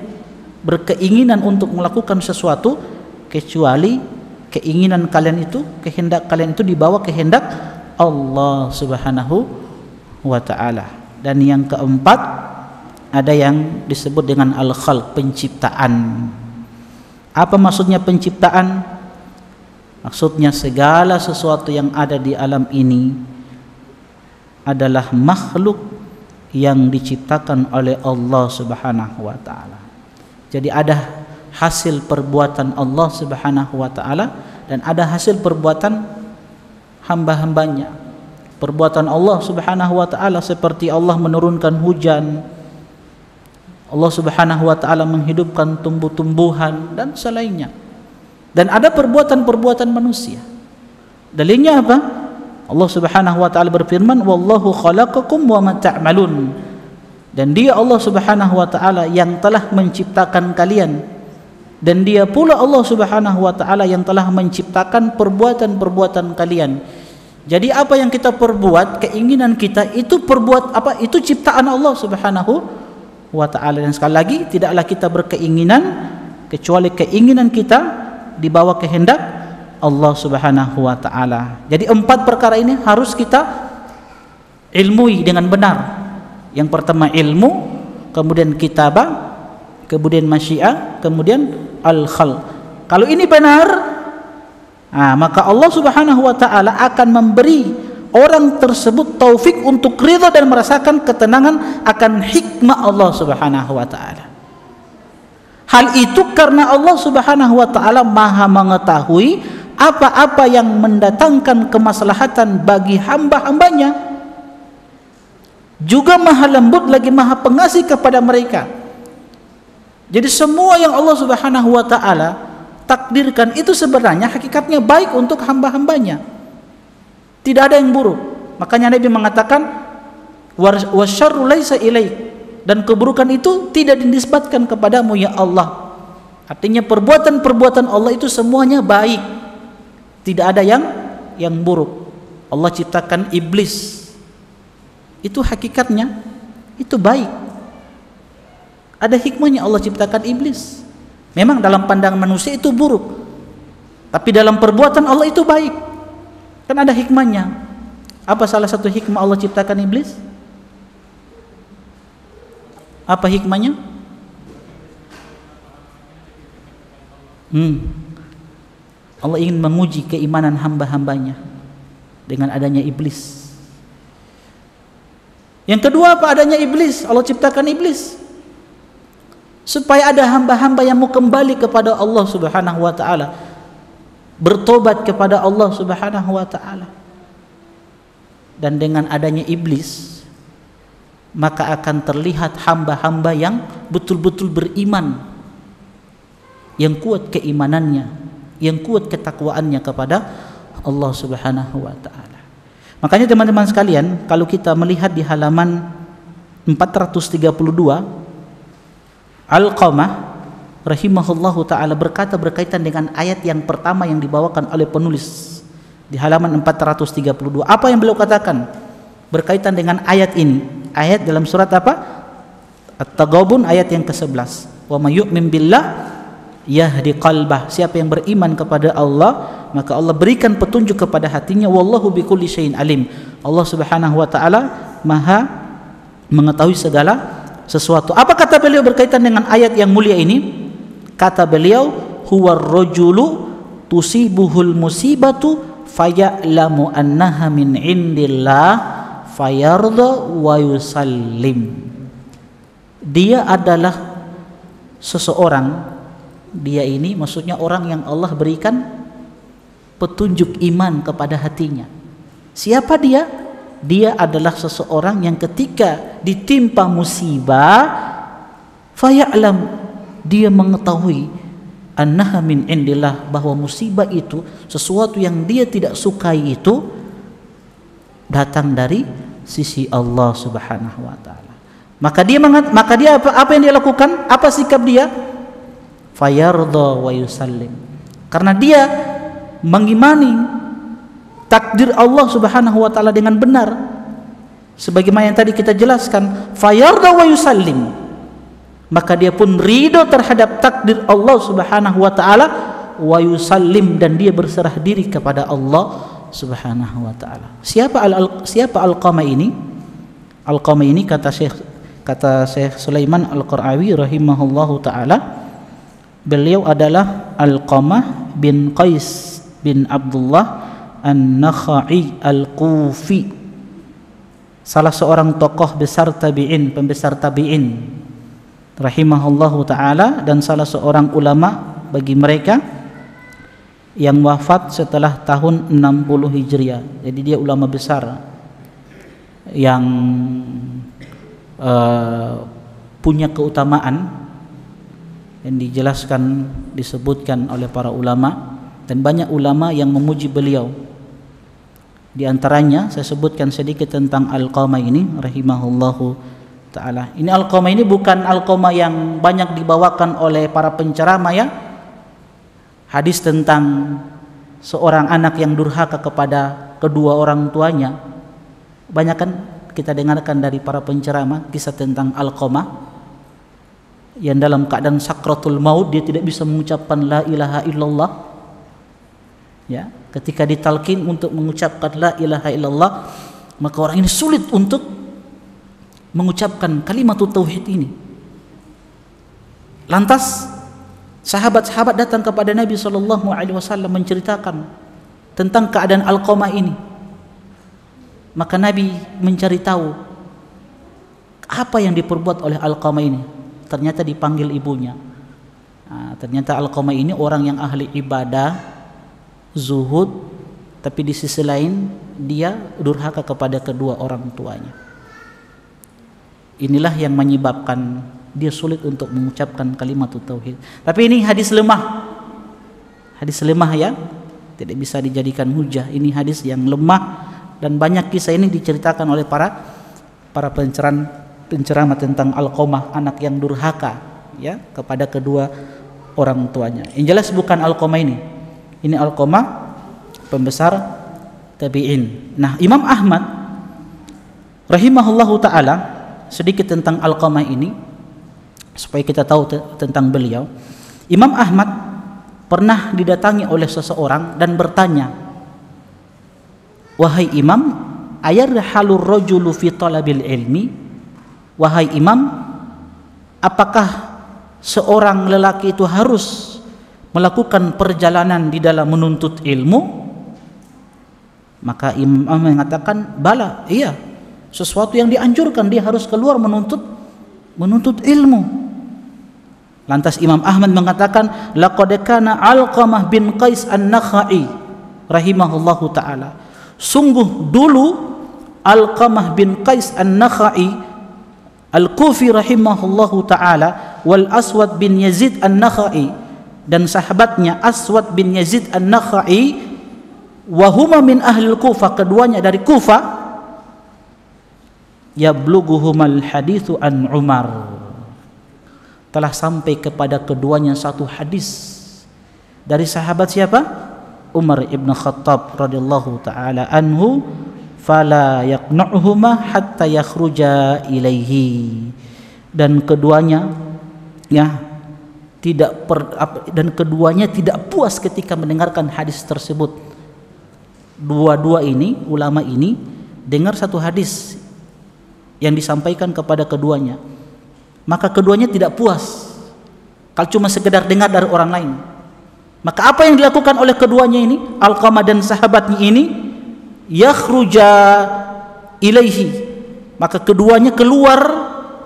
berkeinginan untuk melakukan sesuatu kecuali keinginan kalian itu, kehendak kalian itu dibawa kehendak Allah Subhanahu wa taala. Dan yang keempat, ada yang disebut dengan al-khalq, penciptaan. Apa maksudnya penciptaan? Maksudnya segala sesuatu yang ada di alam ini adalah makhluk yang diciptakan oleh Allah Subhanahu wa taala. Jadi ada hasil perbuatan Allah Subhanahu wa taala dan ada hasil perbuatan hamba-hambanya. Perbuatan Allah Subhanahu wa taala seperti Allah menurunkan hujan, Allah Subhanahu wa taala menghidupkan tumbuh-tumbuhan dan selainnya. Dan ada perbuatan-perbuatan manusia. Dalilnya apa? Allah Subhanahu wa taala berfirman, "Wallahu khalaqakum wa ma ta'malun." Dan Dia Allah Subhanahu wa taala yang telah menciptakan kalian. Dan Dia pula Allah Subhanahu wa taala yang telah menciptakan perbuatan-perbuatan kalian. Jadi apa yang kita perbuat, keinginan kita itu perbuat apa? Itu ciptaan Allah Subhanahu wa ta'ala. Dan sekali lagi, tidaklah kita berkeinginan kecuali keinginan kita dibawa kehendak Allah Subhanahu wa ta'ala. Jadi 4 perkara ini harus kita ilmui dengan benar. Yang pertama ilmu, kemudian kitabah, kemudian masyiah, kemudian al-khalq. Kalau ini benar, maka Allah Subhanahu wa ta'ala akan memberi orang tersebut taufik untuk ridha dan merasakan ketenangan akan hikmah Allah Subhanahu wa taala. Hal itu karena Allah Subhanahu wa taala Maha mengetahui apa-apa yang mendatangkan kemaslahatan bagi hamba-hambanya. Juga Maha lembut lagi Maha pengasih kepada mereka. Jadi semua yang Allah Subhanahu wa taala takdirkan itu sebenarnya hakikatnya baik untuk hamba-hambanya. Tidak ada yang buruk. Makanya Nabi mengatakan wasyarru laisa ilaik, dan keburukan itu tidak dinisbatkan kepadamu ya Allah. Artinya perbuatan-perbuatan Allah itu semuanya baik. Tidak ada yang buruk. Allah ciptakan iblis. Itu hakikatnya itu baik. Ada hikmahnya Allah ciptakan iblis. Memang dalam pandangan manusia itu buruk. Tapi dalam perbuatan Allah itu baik. Kan ada hikmahnya. Apa salah satu hikmah Allah ciptakan iblis? Apa hikmahnya? Allah ingin menguji keimanan hamba-hambanya dengan adanya iblis. Yang kedua, apa adanya iblis? Allah ciptakan iblis supaya ada hamba-hamba yang mau kembali kepada Allah Subhanahu wa taala, bertobat kepada Allah Subhanahu wa taala. Dan dengan adanya iblis, maka akan terlihat hamba-hamba yang betul-betul beriman, yang kuat keimanannya, yang kuat ketakwaannya kepada Allah Subhanahu wa taala. Makanya teman-teman sekalian, kalau kita melihat di halaman 432, Alqamah rahimahullahu ta'ala berkata berkaitan dengan ayat yang pertama yang dibawakan oleh penulis di halaman 432. Apa yang beliau katakan berkaitan dengan ayat ini? Ayat dalam surat apa? At-Taghabun ayat yang ke-11. Wa may yu'min billah yahdi qalbah. Siapa yang beriman kepada Allah, maka Allah berikan petunjuk kepada hatinya. Wallahu bikulli syai'in alim. Allah Subhanahu wa taala Maha mengetahui segala sesuatu. Apa kata beliau berkaitan dengan ayat yang mulia ini? Kata beliau, huwar rajulu tusibuhul musibatu faya'lamu annaha min indillah fayarda wa yusallim. Dia adalah seseorang, dia ini maksudnya orang yang Allah berikan petunjuk iman kepada hatinya. Siapa dia? Dia adalah seseorang yang ketika ditimpa musibah faya'lam, dia mengetahui annaha min indillah, bahwa musibah itu, sesuatu yang dia tidak sukai itu datang dari sisi Allah Subhanahu wa taala. Maka dia apa yang dia lakukan? Apa sikap dia? Fayardha wa yusallim. Karena dia mengimani takdir Allah Subhanahu wa taala dengan benar. Sebagaimana yang tadi kita jelaskan, fayarda wa yusallim. Maka dia pun ridho terhadap takdir Allah Subhanahu wa taala, wa yusallim, dan dia berserah diri kepada Allah Subhanahu wa taala. Siapa Alqamah ini? Alqamah ini kata Syekh Sulaiman Al-Qur'awi rahimahullahu taala, beliau adalah Alqamah bin Qais bin Abdullah An-Nakhai Al-Kufi, salah seorang tokoh besar tabi'in, pembesar tabi'in rahimahullahu taala, dan salah seorang ulama bagi mereka yang wafat setelah tahun 60 Hijriah. Jadi dia ulama besar yang punya keutamaan yang dijelaskan, disebutkan oleh para ulama, dan banyak ulama yang memuji beliau. Di antaranya saya sebutkan sedikit tentang Alqamah ini rahimahullahu taala. Ini Alqamah ini bukan Alqamah yang banyak dibawakan oleh para penceramah ya. Hadis tentang seorang anak yang durhaka kepada kedua orang tuanya. Banyak kan kita dengarkan dari para penceramah kisah tentang Alqamah yang dalam keadaan sakratul maut dia tidak bisa mengucapkan la ilaha illallah. Ya, ketika ditalkin untuk mengucapkan la ilaha illallah, maka orang ini sulit untuk mengucapkan kalimat tauhid ini. Lantas sahabat-sahabat datang kepada Nabi SAW menceritakan tentang keadaan Alqamah ini. Maka Nabi mencari tahu apa yang diperbuat oleh Alqamah ini. Ternyata dipanggil ibunya. Ternyata Alqamah ini orang yang ahli ibadah, zuhud, tapi di sisi lain dia durhaka kepada kedua orang tuanya. Inilah yang menyebabkan dia sulit untuk mengucapkan kalimat tauhid. Tapi ini hadis lemah. Hadis lemah ya, tidak bisa dijadikan hujah. Ini hadis yang lemah, dan banyak kisah ini diceritakan oleh para penceramah tentang Alqamah, anak yang durhaka ya kepada kedua orang tuanya. Yang jelas bukan Alqamah ini. Ini Alqamah pembesar tabi'in. Nah, Imam Ahmad rahimahullahu taala, sedikit tentang Alqamah ini supaya kita tahu tentang beliau. Imam Ahmad pernah didatangi oleh seseorang dan bertanya, "Wahai Imam, ayarhalur rajulu fi talabil ilmi?" Wahai Imam, apakah seorang lelaki itu harus melakukan perjalanan di dalam menuntut ilmu? Maka Imam Ahmad mengatakan, "Bala, iya. Sesuatu yang dianjurkan, dia harus keluar menuntut ilmu." Lantas Imam Ahmad mengatakan, "Laqad kana Alqamah bin Qais An-Nakhai rahimahullahu taala." Sungguh dulu Alqamah bin Qais An-Nakhai Al-Kufi rahimahullahu taala, wal Aswad bin Yazid An-Nakhai, dan sahabatnya Aswad bin Yazid An-Nakhai, wa huma min ahli Kufah, keduanya dari Kufah, yablughuhumal haditsu an Umar, telah sampai kepada keduanya satu hadis dari sahabat siapa? Umar ibn Khattab radhiyallahu taala anhu, fala yaqnu'uhuma hatta yakhruja ilaihi, dan keduanya tidak puas ketika mendengarkan hadis tersebut. Dua-dua ini, ulama ini, dengar satu hadis yang disampaikan kepada keduanya, maka keduanya tidak puas kalau cuma sekedar dengar dari orang lain. Maka apa yang dilakukan oleh keduanya ini, Alqamah dan sahabatnya ini, yakhruja ilaihi, maka keduanya keluar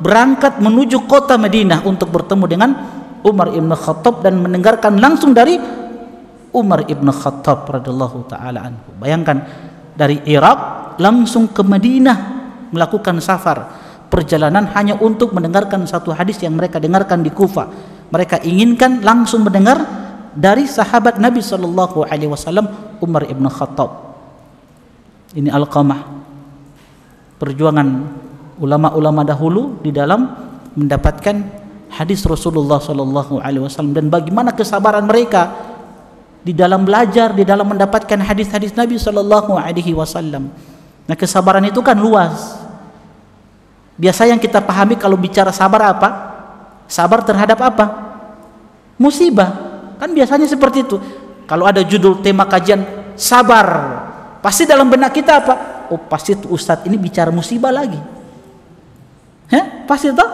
berangkat menuju kota Madinah untuk bertemu dengan Umar ibn Khattab dan mendengarkan langsung dari Umar ibn Khattab radhiyallahu taala anhu. Bayangkan, dari Irak langsung ke Madinah melakukan safar, perjalanan hanya untuk mendengarkan satu hadis yang mereka dengarkan di Kufah. Mereka inginkan langsung mendengar dari sahabat Nabi sallallahu alaihi wasallam, Umar ibn Khattab. Ini Alqamah, perjuangan ulama-ulama dahulu di dalam mendapatkan hadis Rasulullah sallallahu alaihi wasallam, dan bagaimana kesabaran mereka di dalam belajar, di dalam mendapatkan hadis-hadis Nabi sallallahu alaihi wasallam. Nah, kesabaran itu kan luas. Biasa yang kita pahami kalau bicara sabar apa? Sabar terhadap apa? Musibah. Kan biasanya seperti itu. Kalau ada judul tema kajian sabar, pasti dalam benak kita apa? Oh, pasti itu ustadz ini bicara musibah lagi. Pasti toh?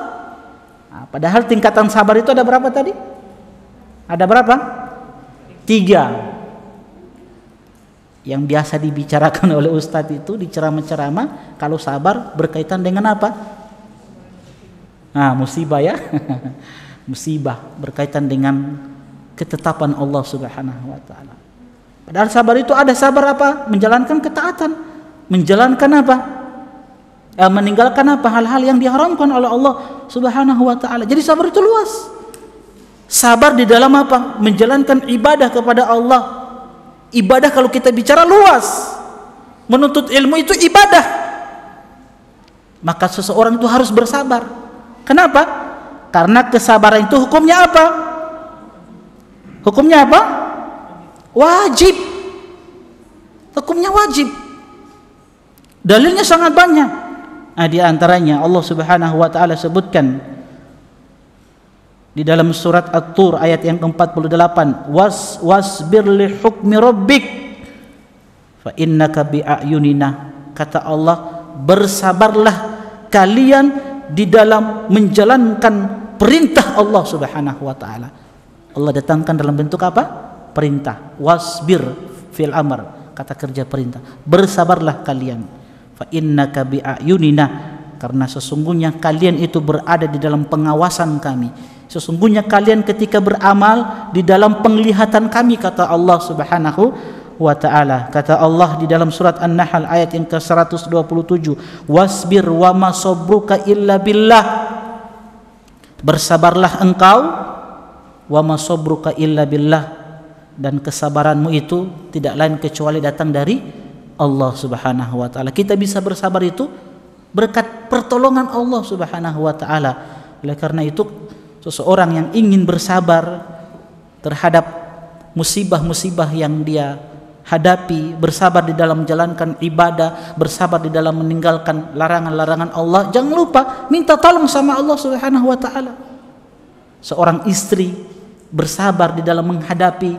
Nah, padahal tingkatan sabar itu ada berapa tadi? Ada berapa? 3. Yang biasa dibicarakan oleh ustadz itu di ceramah-ceramah, kalau sabar berkaitan dengan apa? Nah, musibah ya. Musibah berkaitan dengan ketetapan Allah Subhanahu wa taala. Padahal sabar itu ada sabar apa? Menjalankan ketaatan, menjalankan apa? Meninggalkan apa? Hal-hal yang diharamkan oleh Allah Subhanahu wa taala. Jadi sabar itu luas. Sabar di dalam apa? Menjalankan ibadah kepada Allah. Ibadah kalau kita bicara luas. Menuntut ilmu itu ibadah. Maka seseorang itu harus bersabar. Kenapa? Karena kesabaran itu hukumnya apa? Hukumnya apa? Wajib. Hukumnya wajib. Dalilnya sangat banyak. Nah, di antaranya Allah Subhanahu wa taala sebutkan di dalam surat At-Tur ayat yang ke-48, wasbir li hukmi rabbik fa innaka bi a'yunina. Kata Allah, bersabarlah kalian di dalam menjalankan perintah Allah Subhanahu wa taala. Allah datangkan dalam bentuk apa? Perintah. Wasbir fil amr, kata kerja perintah. Bersabarlah kalian. Fa innaka bi a'yunina, karena sesungguhnya kalian itu berada di dalam pengawasan kami. Sesungguhnya kalian ketika beramal di dalam penglihatan kami, kata Allah Subhanahu wa taala. Kata Allah di dalam surat An-Nahl ayat yang ke-127, wasbir wa ma sabruka illa billah. Bersabarlah engkau, wa ma sabruka illa billah, dan kesabaranmu itu tidak lain kecuali datang dari Allah Subhanahu wa taala. Kita bisa bersabar itu berkat pertolongan Allah Subhanahu wa taala. Oleh karena itu, seseorang yang ingin bersabar terhadap musibah-musibah yang dia hadapi, bersabar di dalam menjalankan ibadah, bersabar di dalam meninggalkan larangan-larangan Allah, jangan lupa minta tolong sama Allah Subhanahu wa taala. Seorang istri bersabar di dalam menghadapi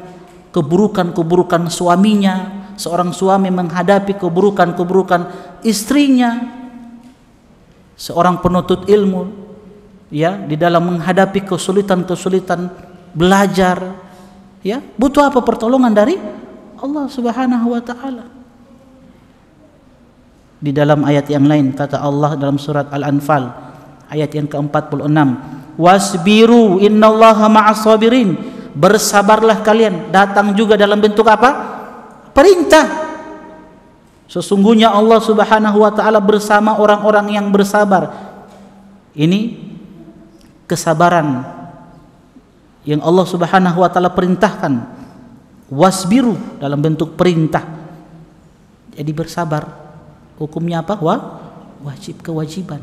keburukan-keburukan suaminya, seorang suami menghadapi keburukan-keburukan istrinya, seorang penuntut ilmu ya di dalam menghadapi kesulitan-kesulitan belajar, ya butuh apa? Pertolongan dari Allah Subhanahu wa taala. Di dalam ayat yang lain kata Allah dalam surat Al-Anfal ayat yang ke-46, wasbiru innallaha ma'as sabirin. Bersabarlah kalian, datang juga dalam bentuk apa? Perintah. Sesungguhnya Allah Subhanahu wa taala bersama orang-orang yang bersabar. Ini kesabaran yang Allah Subhanahu wa taala perintahkan, wasbiru dalam bentuk perintah. Jadi bersabar hukumnya apa? Wajib, kewajiban.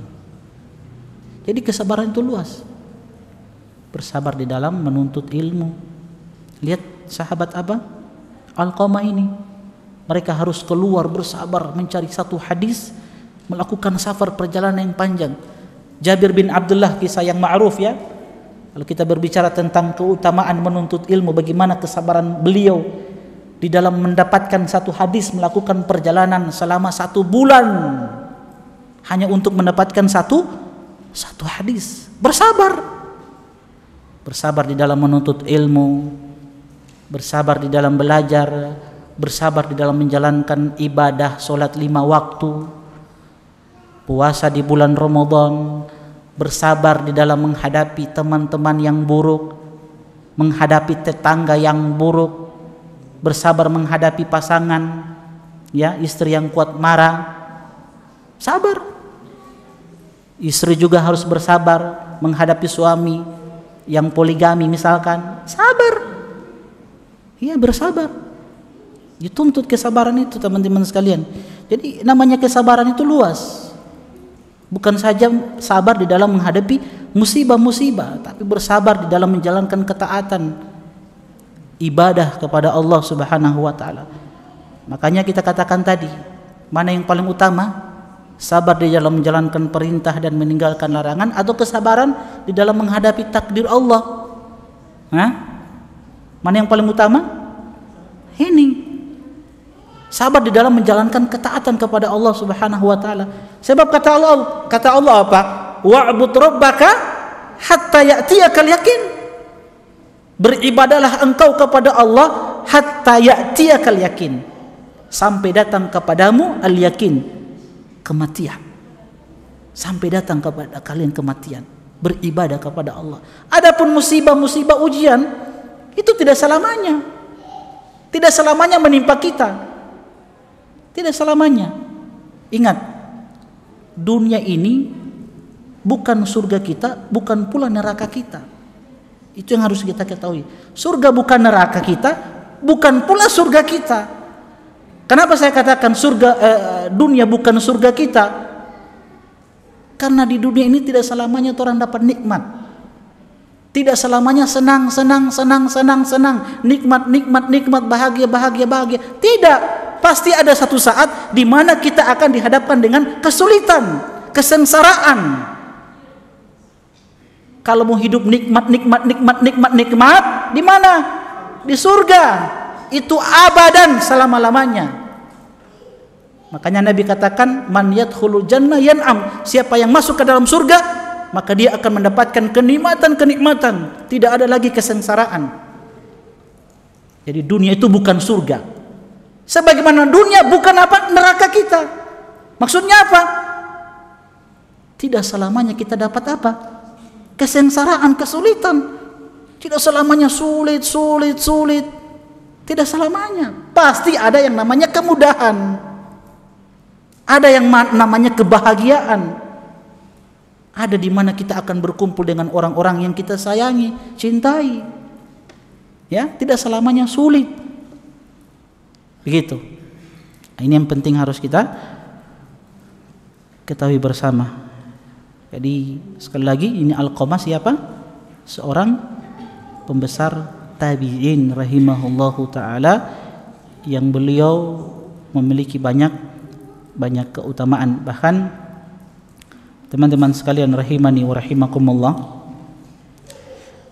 Jadi kesabaran itu luas. Bersabar di dalam menuntut ilmu. Lihat sahabat apa? Alqamah ini. Mereka harus keluar bersabar mencari satu hadis, melakukan safar perjalanan yang panjang. Jabir bin Abdullah, kisah yang ma'ruf ya. Kalau kita berbicara tentang keutamaan menuntut ilmu, bagaimana kesabaran beliau di dalam mendapatkan satu hadis, melakukan perjalanan selama 1 bulan hanya untuk mendapatkan satu hadis. Bersabar di dalam menuntut ilmu, bersabar di dalam belajar, bersabar di dalam menjalankan ibadah, sholat 5 waktu, puasa di bulan Ramadan, bersabar di dalam menghadapi teman-teman yang buruk, menghadapi tetangga yang buruk, bersabar menghadapi pasangan, ya istri yang kuat marah, sabar. Istri juga harus bersabar menghadapi suami yang poligami misalkan, sabar. Ya bersabar. Dituntut kesabaran itu teman-teman sekalian. Jadi namanya kesabaran itu luas. Bukan saja sabar di dalam menghadapi musibah-musibah, tapi bersabar di dalam menjalankan ketaatan. ibadah kepada Allah Subhanahu wa taala. Makanya kita katakan tadi, mana yang paling utama? Sabar di dalam menjalankan perintah dan meninggalkan larangan, atau kesabaran di dalam menghadapi takdir Allah? Hah? Mana yang paling utama? Ini. Sabar di dalam menjalankan ketaatan kepada Allah Subhanahu wa taala. Sebab kata Allah apa? Wa'bud rabbaka hatta ya'tiyakal yakin. Beribadalah engkau kepada Allah hatta ya'tiyakal yakin. Sampai datang kepadamu al-yakin, kematian. Sampai datang kepada kalian kematian. Beribadah kepada Allah. Adapun musibah-musibah ujian itu tidak selamanya. Tidak selamanya menimpa kita. Tidak selamanya. Ingat, dunia ini bukan surga kita, bukan pula neraka kita. Itu yang harus kita ketahui. Surga bukan neraka kita, bukan pula surga kita. Kenapa saya katakan dunia bukan surga kita? Karena di dunia ini tidak selamanya orang dapat nikmat. Tidak selamanya senang, nikmat, bahagia. Tidak. Pasti ada satu saat di mana kita akan dihadapkan dengan kesulitan, kesengsaraan. Kalau mau hidup nikmat, di mana? Di surga. Itu abadan, selama-lamanya. Makanya Nabi katakan, man yadkhulul jannah yan'am. Siapa yang masuk ke dalam surga, maka dia akan mendapatkan kenikmatan. Tidak ada lagi kesengsaraan. Jadi dunia itu bukan surga. Sebagaimana dunia bukan apa? Neraka kita. Maksudnya apa? Tidak selamanya kita dapat apa? Kesengsaraan, kesulitan. Tidak selamanya sulit. Tidak selamanya. Pasti ada yang namanya kemudahan. Ada yang namanya kebahagiaan. Ada di mana kita akan berkumpul dengan orang-orang yang kita sayangi, cintai. Ya, tidak selamanya sulit. Begitu. Ini yang penting harus kita ketahui bersama. Jadi sekali lagi, ini Alqamah siapa? Seorang pembesar tabi'in rahimahullahu ta'ala, yang beliau memiliki banyak keutamaan. Bahkan teman-teman sekalian rahimani wa rahimakumullah,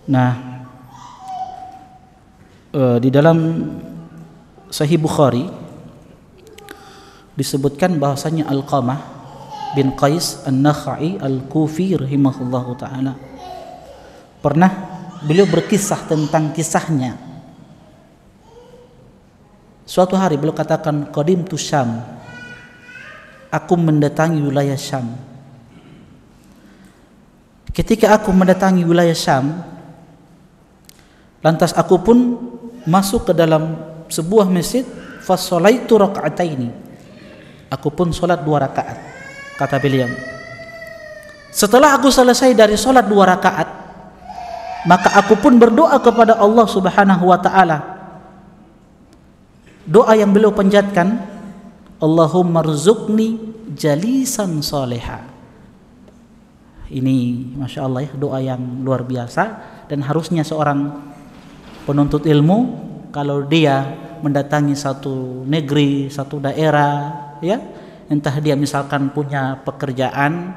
nah di dalam Sahih Bukhari disebutkan bahwasanya Alqamah bin Qais An-Nakhai Al-Kufi rahimahullahu ta'ala pernah beliau berkisah tentang kisahnya. Suatu hari beliau katakan, qadimtu Syam, aku mendatangi wilayah Syam. Ketika aku mendatangi wilayah Syam, lantas aku pun masuk ke dalam sebuah masjid, fasolaitu raka'ataini, aku pun sholat 2 rakaat. Kata beliau, setelah aku selesai dari sholat 2 rakaat, maka aku pun berdoa kepada Allah Subhanahu wa ta'ala. Doa yang beliau panjatkan, Allahumma rzuqni jalisan soleha. Ini Masya Allah ya, doa yang luar biasa. Dan harusnya seorang penuntut ilmu, kalau dia mendatangi satu negeri, satu daerah, ya, entah dia misalkan punya pekerjaan,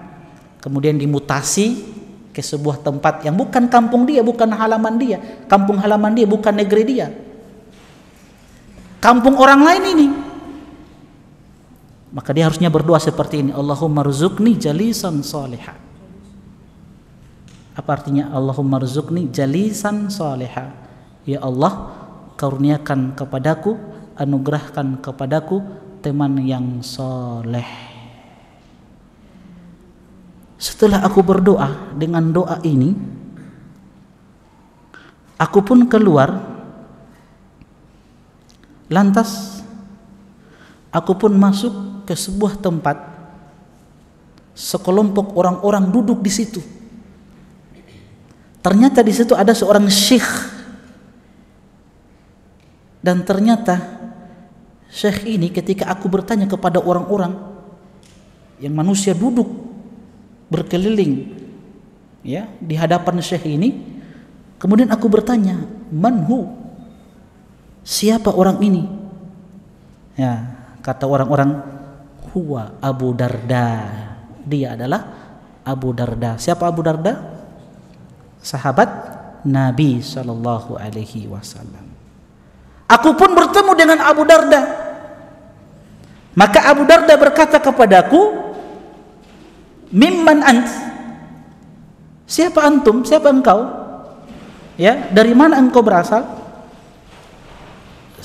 kemudian dimutasi ke sebuah tempat yang bukan kampung dia, bukan halaman dia, kampung halaman dia bukan negeri dia, kampung orang lain ini, maka dia harusnya berdoa seperti ini, Allahumma rzuqni jalisan soleha. Apa artinya Allahumma rzuqni jalisan soleha? Ya Allah, karuniakan kepadaku, anugerahkan kepadaku teman yang soleh. Setelah aku berdoa dengan doa ini, aku pun keluar. Lantas aku pun masuk ke sebuah tempat. Sekelompok orang-orang duduk di situ. Ternyata di situ ada seorang syekh. Dan ternyata syekh ini, ketika aku bertanya kepada orang-orang yang manusia duduk berkeliling ya di hadapan syekh ini, kemudian aku bertanya, manhu, siapa orang ini? Ya, kata orang-orang, huwa Abu Darda. Dia adalah Abu Darda. Siapa Abu Darda? Sahabat Nabi sallallahu alaihi wasallam. Aku pun bertemu dengan Abu Darda. Maka Abu Darda berkata kepadaku, "Mimman ant?" Siapa antum? Siapa engkau? Ya, dari mana engkau berasal?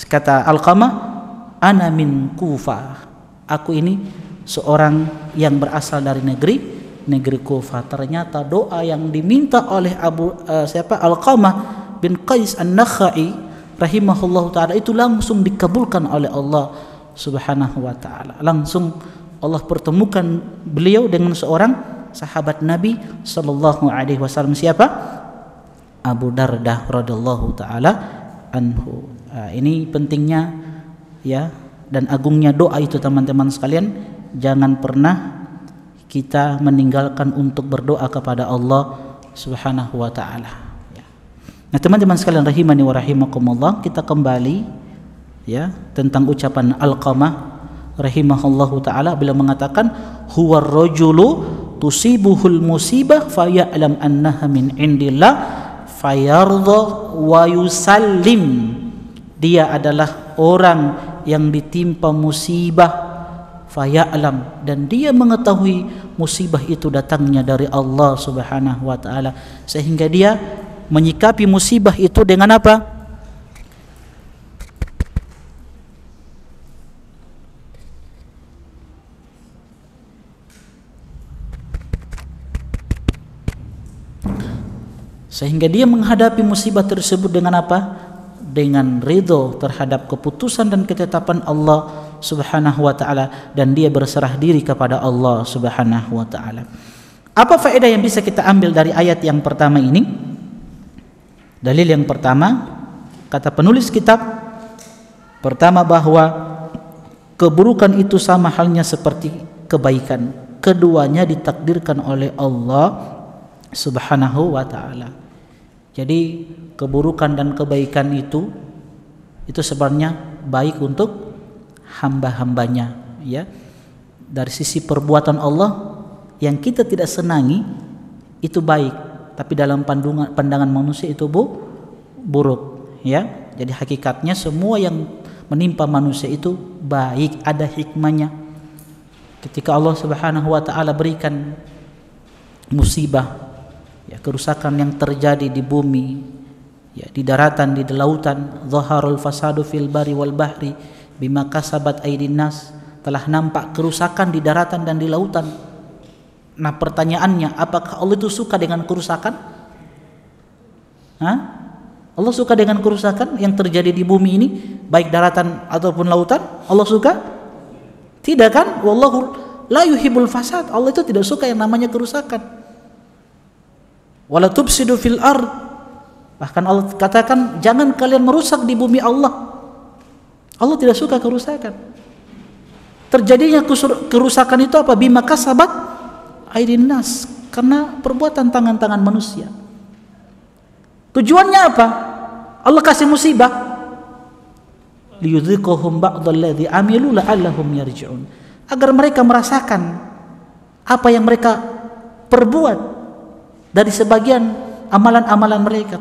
Kata Alqamah, "Ana min Kufah." Aku ini seorang yang berasal dari negeri Kufah. Ternyata doa yang diminta oleh Alqamah bin Qais An-Nakhai rahimahullahu taala itu langsung dikabulkan oleh Allah Subhanahu wa taala. Langsung Allah pertemukan beliau dengan seorang sahabat Nabi sallallahu alaihi wasallam. Siapa? Abu Darda radhiyallahu taala anhu. Ini pentingnya ya dan agungnya doa itu teman-teman sekalian. Jangan pernah kita meninggalkan untuk berdoa kepada Allah Subhanahu wa taala. Nah, teman-teman sekalian rahimani wa rahimakumullah, kita kembali ya tentang ucapan Alqamah rahimahullahu taala. Beliau mengatakan, huwar rajulu tusibuhul musibah faya'lam annaha min indillah fayardha wa yusallim. Dia adalah orang yang ditimpa musibah, faya'lam, dan dia mengetahui musibah itu datangnya dari Allah Subhanahu wa taala, sehingga dia menyikapi musibah itu dengan apa? Sehingga dia menghadapi musibah tersebut dengan apa? Dengan ridho terhadap keputusan dan ketetapan Allah Subhanahu wa taala, dan dia berserah diri kepada Allah Subhanahu wa taala. Apa faedah yang bisa kita ambil dari ayat yang pertama ini? Dalil yang pertama, kata penulis kitab, pertama bahwa keburukan itu sama halnya seperti kebaikan. Keduanya ditakdirkan oleh Allah Subhanahu wa taala. Jadi keburukan dan kebaikan itu sebenarnya baik untuk hamba-hambanya, ya. Dari sisi perbuatan Allah yang kita tidak senangi itu baik, tapi dalam pandangan manusia itu buruk, ya. Jadi hakikatnya semua yang menimpa manusia itu baik, ada hikmahnya. Ketika Allah Subhanahu wa taala berikan musibah, ya, kerusakan yang terjadi di bumi, ya, di daratan, di lautan, zaharul fasadu fil bari wal bahri bima kasabat aydin nas, telah nampak kerusakan di daratan dan di lautan. Nah, pertanyaannya, apakah Allah itu suka dengan kerusakan? Allah suka dengan kerusakan yang terjadi di bumi ini, baik daratan ataupun lautan? Allah suka? Tidak kan? Wallahu la yuhibbul fasad. Allah itu tidak suka yang namanya kerusakan. Wala tufsidu fil ard. Bahkan Allah katakan, jangan kalian merusak di bumi Allah. Allah tidak suka kerusakan. Terjadinya kerusakan itu apa? Bima kasabat aydin nas, karena perbuatan tangan-tangan manusia. Tujuannya apa? Allah kasih musibah, liyudhiqahum ba'dalladzi amilu la'allahum yarji'un, agar mereka merasakan apa yang mereka perbuat dari sebagian amalan-amalan mereka.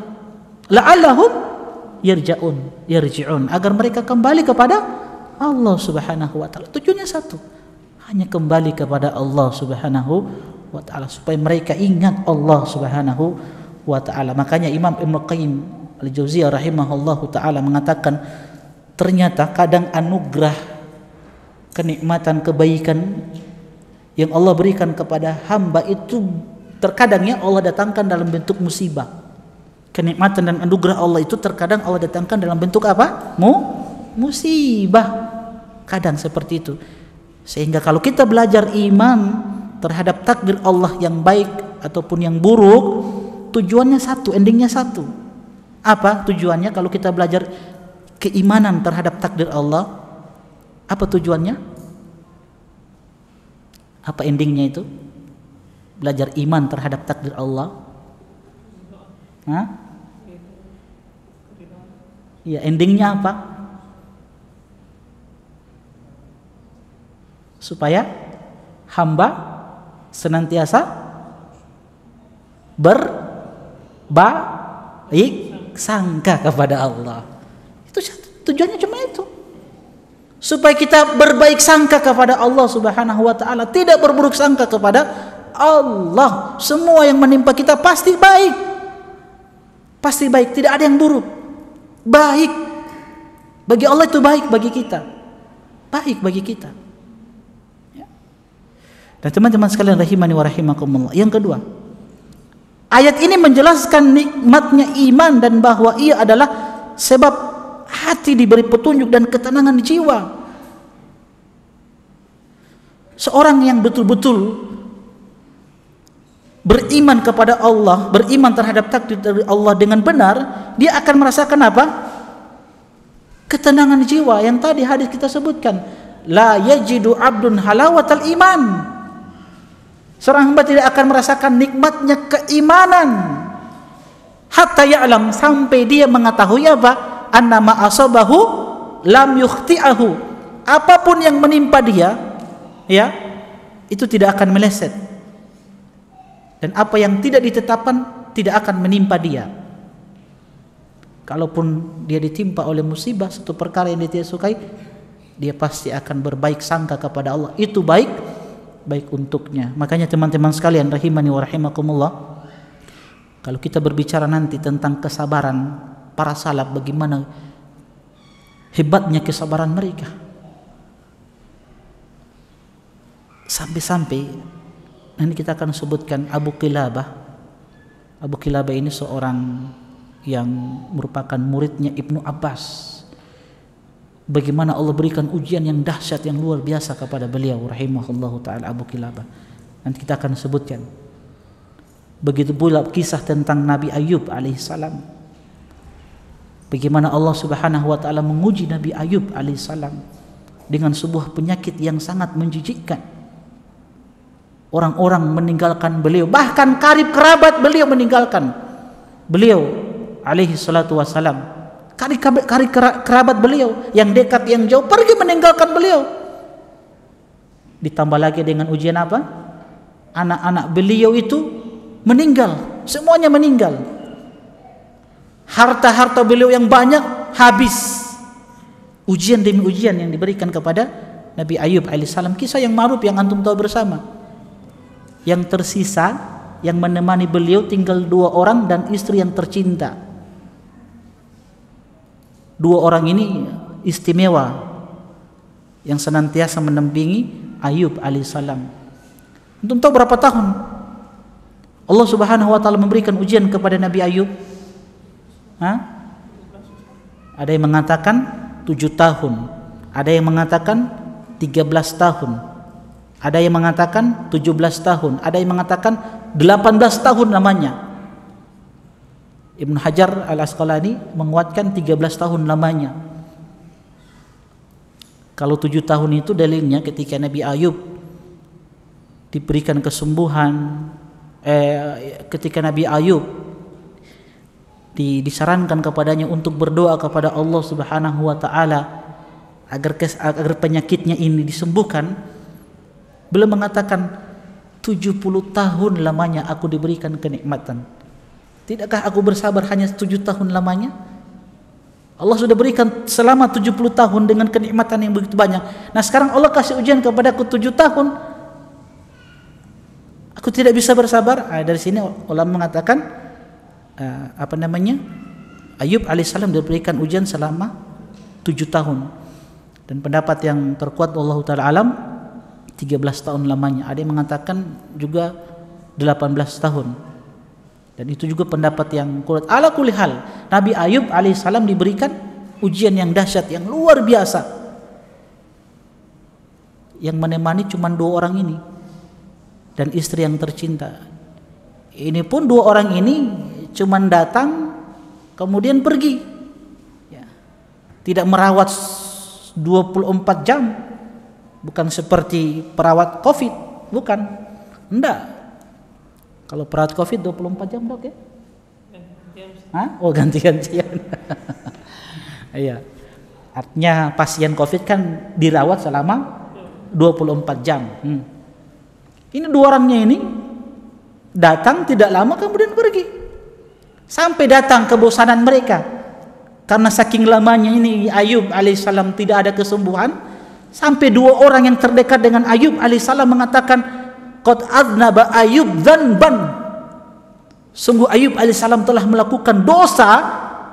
La'allahum yarji'un, agar mereka kembali kepada Allah Subhanahu wa taala. Tujuannya satu, hanya kembali kepada Allah Subhanahu wa taala, supaya mereka ingat Allah Subhanahu wa taala. Makanya Imam Ibnu Qayyim Al-Jauziyah rahimahullahu taala mengatakan, ternyata kadang anugerah, kenikmatan, kebaikan yang Allah berikan kepada hamba itu terkadangnya Allah datangkan dalam bentuk musibah. Kenikmatan dan anugerah Allah itu terkadang Allah datangkan dalam bentuk apa? Musibah. Kadang seperti itu. Sehingga kalau kita belajar iman terhadap takdir Allah yang baik ataupun yang buruk, tujuannya satu, endingnya satu. Apa tujuannya kalau kita belajar keimanan terhadap takdir Allah? Apa tujuannya? Apa endingnya itu? Belajar iman terhadap takdir Allah. Ya, endingnya apa? Supaya hamba senantiasa berbaik sangka kepada Allah. Itu tujuannya cuma itu. Supaya kita berbaik sangka kepada Allah Subhanahu wa taala, tidak berburuk sangka kepada Allah. Semua yang menimpa kita pasti baik. Pasti baik, tidak ada yang buruk. Baik. Bagi Allah itu baik bagi kita. Baik bagi kita. Ya. Dan teman-teman sekalian rahimani wa rahimakumullah. Yang kedua, ayat ini menjelaskan nikmatnya iman dan bahwa ia adalah sebab hati diberi petunjuk dan ketenangan jiwa. Seorang yang betul-betul beriman kepada Allah, beriman terhadap takdir dari Allah dengan benar, dia akan merasakan apa? Ketenangan jiwa yang tadi hadis kita sebutkan. La yajidu abdun halawatal iman. Seorang hamba tidak akan merasakan nikmatnya keimanan hatta ya'lam, sampai dia mengetahui apa? Annama asabahu lam yukhti'ahu. Apapun yang menimpa dia, ya, itu tidak akan meleset. Dan apa yang tidak ditetapkan tidak akan menimpa dia. Kalaupun dia ditimpa oleh musibah, satu perkara yang dia tidak sukai, dia pasti akan berbaik sangka kepada Allah. Itu baik untuknya. Makanya teman-teman sekalian rahimani wa rahimakumullah, kalau kita berbicara nanti tentang kesabaran para salaf, bagaimana hebatnya kesabaran mereka, sampai-sampai nanti kita akan sebutkan Abu Qilabah. Abu Qilabah ini seorang yang merupakan muridnya Ibnu Abbas. Bagaimana Allah berikan ujian yang dahsyat, yang luar biasa kepada beliau rahimahullahu ta'ala Abu Qilabah. Nanti kita akan sebutkan. Begitu pula kisah tentang Nabi Ayub alaihissalam. Bagaimana Allah subhanahu wa ta'ala menguji Nabi Ayub alaihissalam dengan sebuah penyakit yang sangat menjijikkan. Orang-orang meninggalkan beliau, bahkan karib kerabat beliau meninggalkan beliau alaihi salatu wassalam. Karib kerabat beliau yang dekat yang jauh pergi meninggalkan beliau. Ditambah lagi dengan ujian apa? Anak-anak beliau itu meninggal, semuanya meninggal. Harta-harta beliau yang banyak habis. Ujian demi ujian yang diberikan kepada Nabi Ayub alaihissalam. Kisah yang ma'ruf yang antum tahu bersama. Yang tersisa, yang menemani beliau tinggal 2 orang dan istri yang tercinta. 2 orang ini istimewa, yang senantiasa mendampingi Ayub alaihissalam. Antum tahu berapa tahun Allah subhanahu wa ta'ala memberikan ujian kepada Nabi Ayub? Ada yang mengatakan 7 tahun, ada yang mengatakan 13 tahun, ada yang mengatakan 17 tahun, ada yang mengatakan 18 tahun namanya. Ibnu Hajar al-Asqalani menguatkan 13 tahun lamanya. Kalau 7 tahun itu dalilnya ketika Nabi Ayub diberikan kesembuhan, ketika Nabi Ayub disarankan kepadanya untuk berdoa kepada Allah Subhanahu wa taala agar penyakitnya ini disembuhkan, beliau mengatakan 70 tahun lamanya aku diberikan kenikmatan. Tidakkah aku bersabar hanya 7 tahun lamanya? Allah sudah berikan selama 70 tahun dengan kenikmatan yang begitu banyak. Nah sekarang Allah kasih ujian kepadaku 7 tahun. Aku tidak bisa bersabar. Dari sini ulama mengatakan Ayub alaihissalam diberikan ujian selama 7 tahun. Dan pendapat yang terkuat Allah Ta'ala alam 13 tahun lamanya. Ada yang mengatakan juga 18 tahun. Dan itu juga pendapat yang kuat. Ala kulli hal, Nabi Ayub alaihissalam diberikan ujian yang dahsyat, yang luar biasa. Yang menemani cuma 2 orang ini dan istri yang tercinta. Ini pun 2 orang ini cuma datang kemudian pergi. Ya. Tidak merawat 24 jam. Bukan seperti perawat COVID, bukan. Enggak. Kalau perawat COVID 24 jam, Dok, ya? Oh, ganti-gantian. Iya. Artinya pasien COVID kan dirawat selama 24 jam. Ini dua orangnya ini datang tidak lama kemudian pergi. Sampai datang kebosanan mereka. Karena saking lamanya ini Ayub alaihissalam tidak ada kesembuhan, sampai dua orang yang terdekat dengan Ayub alaihissalam mengatakan, qad adnaba Ayub dzanban. Sungguh Ayub alaihissalam telah melakukan dosa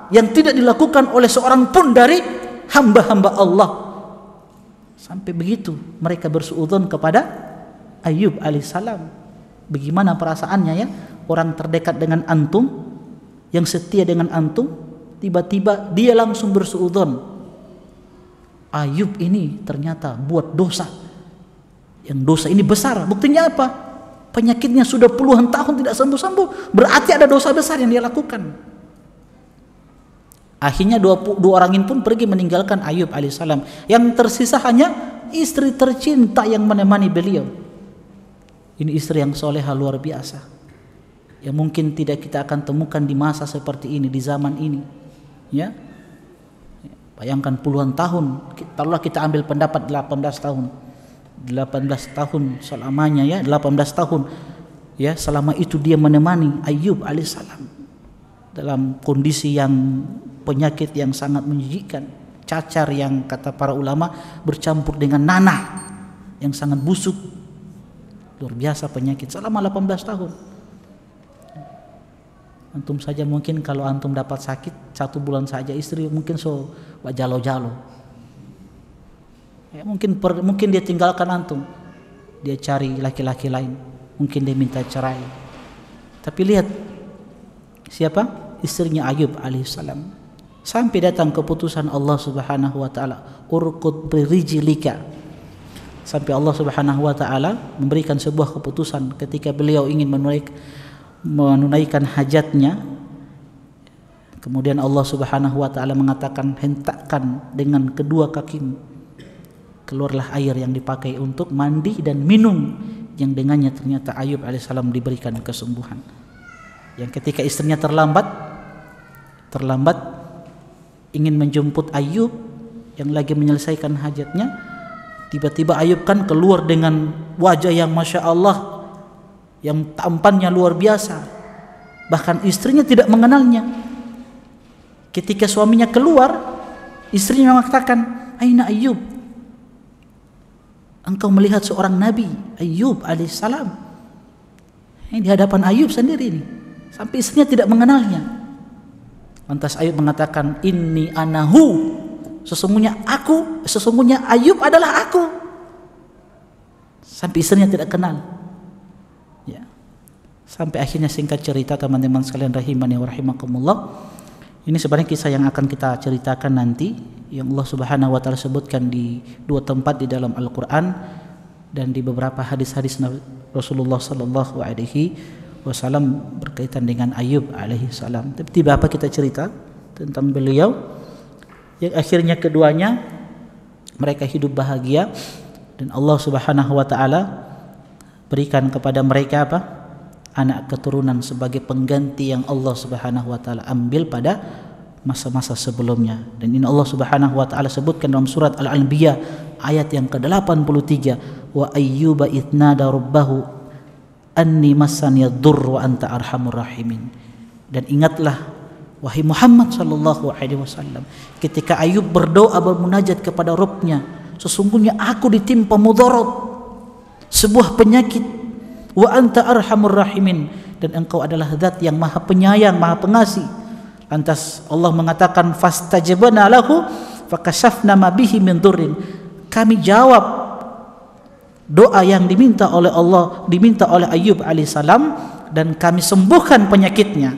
yang tidak dilakukan oleh seorang pun dari hamba-hamba Allah. Sampai begitu mereka bersuudzon kepada Ayub alaihissalam. Bagaimana perasaannya ya, orang terdekat dengan antum, yang setia dengan antum, tiba-tiba dia langsung bersuudzon. Ayub ini ternyata buat dosa, yang dosa ini besar. Buktinya apa? Penyakitnya sudah puluhan tahun tidak sembuh-sembuh, berarti ada dosa besar yang dia lakukan. Akhirnya dua orang ini pun pergi meninggalkan Ayub alaihissalam. Yang tersisa hanya istri tercinta yang menemani beliau. Ini istri yang soleha luar biasa, yang mungkin tidak kita akan temukan di masa seperti ini, di zaman ini. Ya, bayangkan puluhan tahun. Taruhlah kita ambil pendapat 18 tahun. 18 tahun selamanya ya, 18 tahun. Ya, selama itu dia menemani Ayub alaihissalam dalam kondisi yang penyakit yang sangat menjijikkan, cacar yang kata para ulama bercampur dengan nanah yang sangat busuk. Luar biasa penyakit selama 18 tahun. Antum saja mungkin kalau antum dapat sakit 1 bulan saja, istri mungkin so jalo-jalo. Ya, mungkin dia tinggalkan antum, dia cari laki-laki lain, mungkin dia minta cerai. Tapi lihat siapa? Istrinya Ayub alaihissalam. Sampai datang keputusan Allah Subhanahu wa taala, urqud birijlika. Sampai Allah Subhanahu wa taala memberikan sebuah keputusan ketika beliau ingin menunaikan hajatnya. Kemudian Allah Subhanahu wa taala mengatakan, hentakkan dengan kedua kakimu. Keluarlah air yang dipakai untuk mandi dan minum, yang dengannya ternyata Ayub alaihissalam diberikan kesembuhan. Yang ketika istrinya terlambat ingin menjemput Ayub yang lagi menyelesaikan hajatnya, tiba-tiba Ayub kan keluar dengan wajah yang Masya Allah, yang tampannya luar biasa, bahkan istrinya tidak mengenalnya. Ketika suaminya keluar, istrinya mengatakan, aina Ayub, engkau melihat seorang nabi Ayub alaihissalam. Ini di hadapan Ayub sendiri ini, sampai istrinya tidak mengenalnya. Lantas Ayub mengatakan, inni anahu, sesungguhnya Ayub adalah aku. Sampai istrinya tidak kenal. Ya. Sampai akhirnya singkat cerita teman-teman sekalian rahimani wa rahimakumullah. Ini sebenarnya kisah yang akan kita ceritakan nanti, yang Allah Subhanahu wa taala sebutkan di 2 tempat di dalam Al-Qur'an dan di beberapa hadis-hadis Rasulullah sallallahu alaihi wasallam berkaitan dengan Ayub alaihi salam. Tiba apa kita cerita tentang beliau yang akhirnya keduanya mereka hidup bahagia dan Allah Subhanahu wa taala berikan kepada mereka apa? Anak keturunan sebagai pengganti yang Allah Subhanahu wa taala ambil pada masa-masa sebelumnya. Dan ini Allah Subhanahu wa taala sebutkan dalam surat Al-Anbiya ayat yang ke-83, wa ayyuba idnada rabbahu anni massani ad-durr wa anta arhamur rahimin. Dan ingatlah wahai Muhammad sallallahu alaihi wasallam, ketika Ayub berdoa bermunajat kepada Rabb-nya, sesungguhnya aku ditimpa mudarat, sebuah penyakit, wa anta arhamur rahimin, dan engkau adalah zat yang maha penyayang, maha pengasih. Lantas Allah mengatakan, fastajabna lahu fakashafna ma bihi min durrin. Kami jawab doa yang diminta oleh Allah, diminta oleh Ayub alaihissalam, dan kami sembuhkan penyakitnya.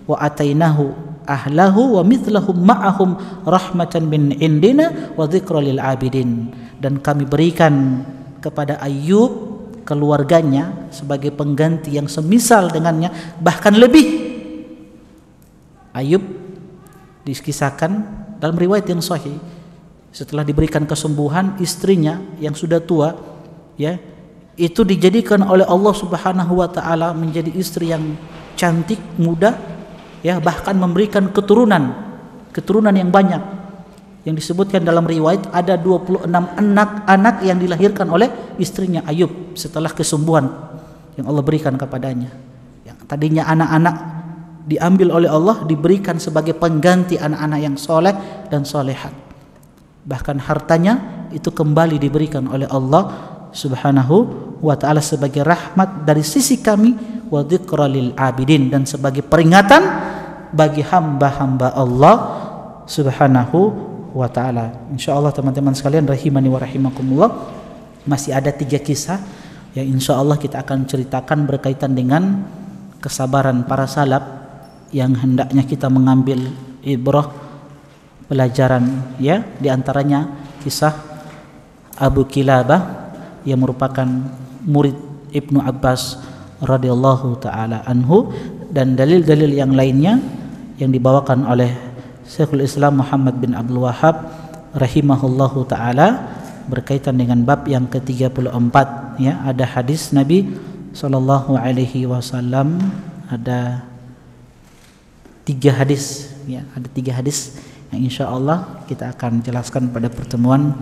Wa atainahu ahlahu wa mithlahum ma'ahum rahmatan min indina wa dzikra lil abidin. Dan kami berikan kepada Ayub keluarganya sebagai pengganti yang semisal dengannya, bahkan lebih. Ayub dikisahkan dalam riwayat yang sahih, setelah diberikan kesembuhan, istrinya yang sudah tua, ya, itu dijadikan oleh Allah Subhanahu wa taala menjadi istri yang cantik, muda, ya, bahkan memberikan keturunan yang banyak. yang disebutkan dalam riwayat ada 26 anak-anak yang dilahirkan oleh istrinya Ayub setelah kesembuhan yang Allah berikan kepadanya. Yang tadinya anak-anak diambil oleh Allah, diberikan sebagai pengganti anak-anak yang soleh dan solehat. Bahkan hartanya itu kembali diberikan oleh Allah Subhanahu wa ta'ala sebagai rahmat dari sisi kami, wa dzikra lil abidin, dan sebagai peringatan bagi hamba-hamba Allah Subhanahu wa ta'ala. Insyaallah teman-teman sekalian rahimani wa rahimakumullah, masih ada 3 kisah yang insyaallah kita akan ceritakan berkaitan dengan kesabaran para salaf yang hendaknya kita mengambil ibrah, pelajaran ya. Di antaranya kisah Abu Kilabah yang merupakan murid Ibnu Abbas radhiyallahu taala anhu, dan dalil-dalil yang lainnya yang dibawakan oleh Syekhul Islam Muhammad bin Abdul Wahhab rahimahullahu taala berkaitan dengan bab yang ke-34 ya. Ada hadis Nabi sallallahu alaihi wasallam, ada 3 hadis ya, ada 3 hadis yang insyaallah kita akan jelaskan pada pertemuan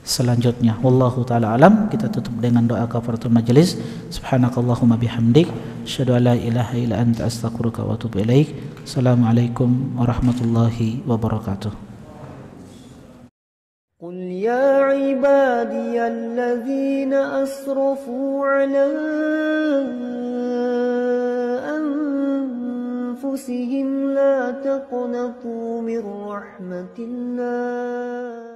selanjutnya. Wallahu taala alam. Kita tutup dengan doa kafaratul majelis. Subhanakallahumma bihamdik, asyhadu an la ilaha illa anta, astaghfiruka wa atubu ilaik. Assalamualaikum warahmatullahi wabarakatuh. قل يا عبادي الذين أسرفوا على أنفسهم لا تقنطوا من رحمة الله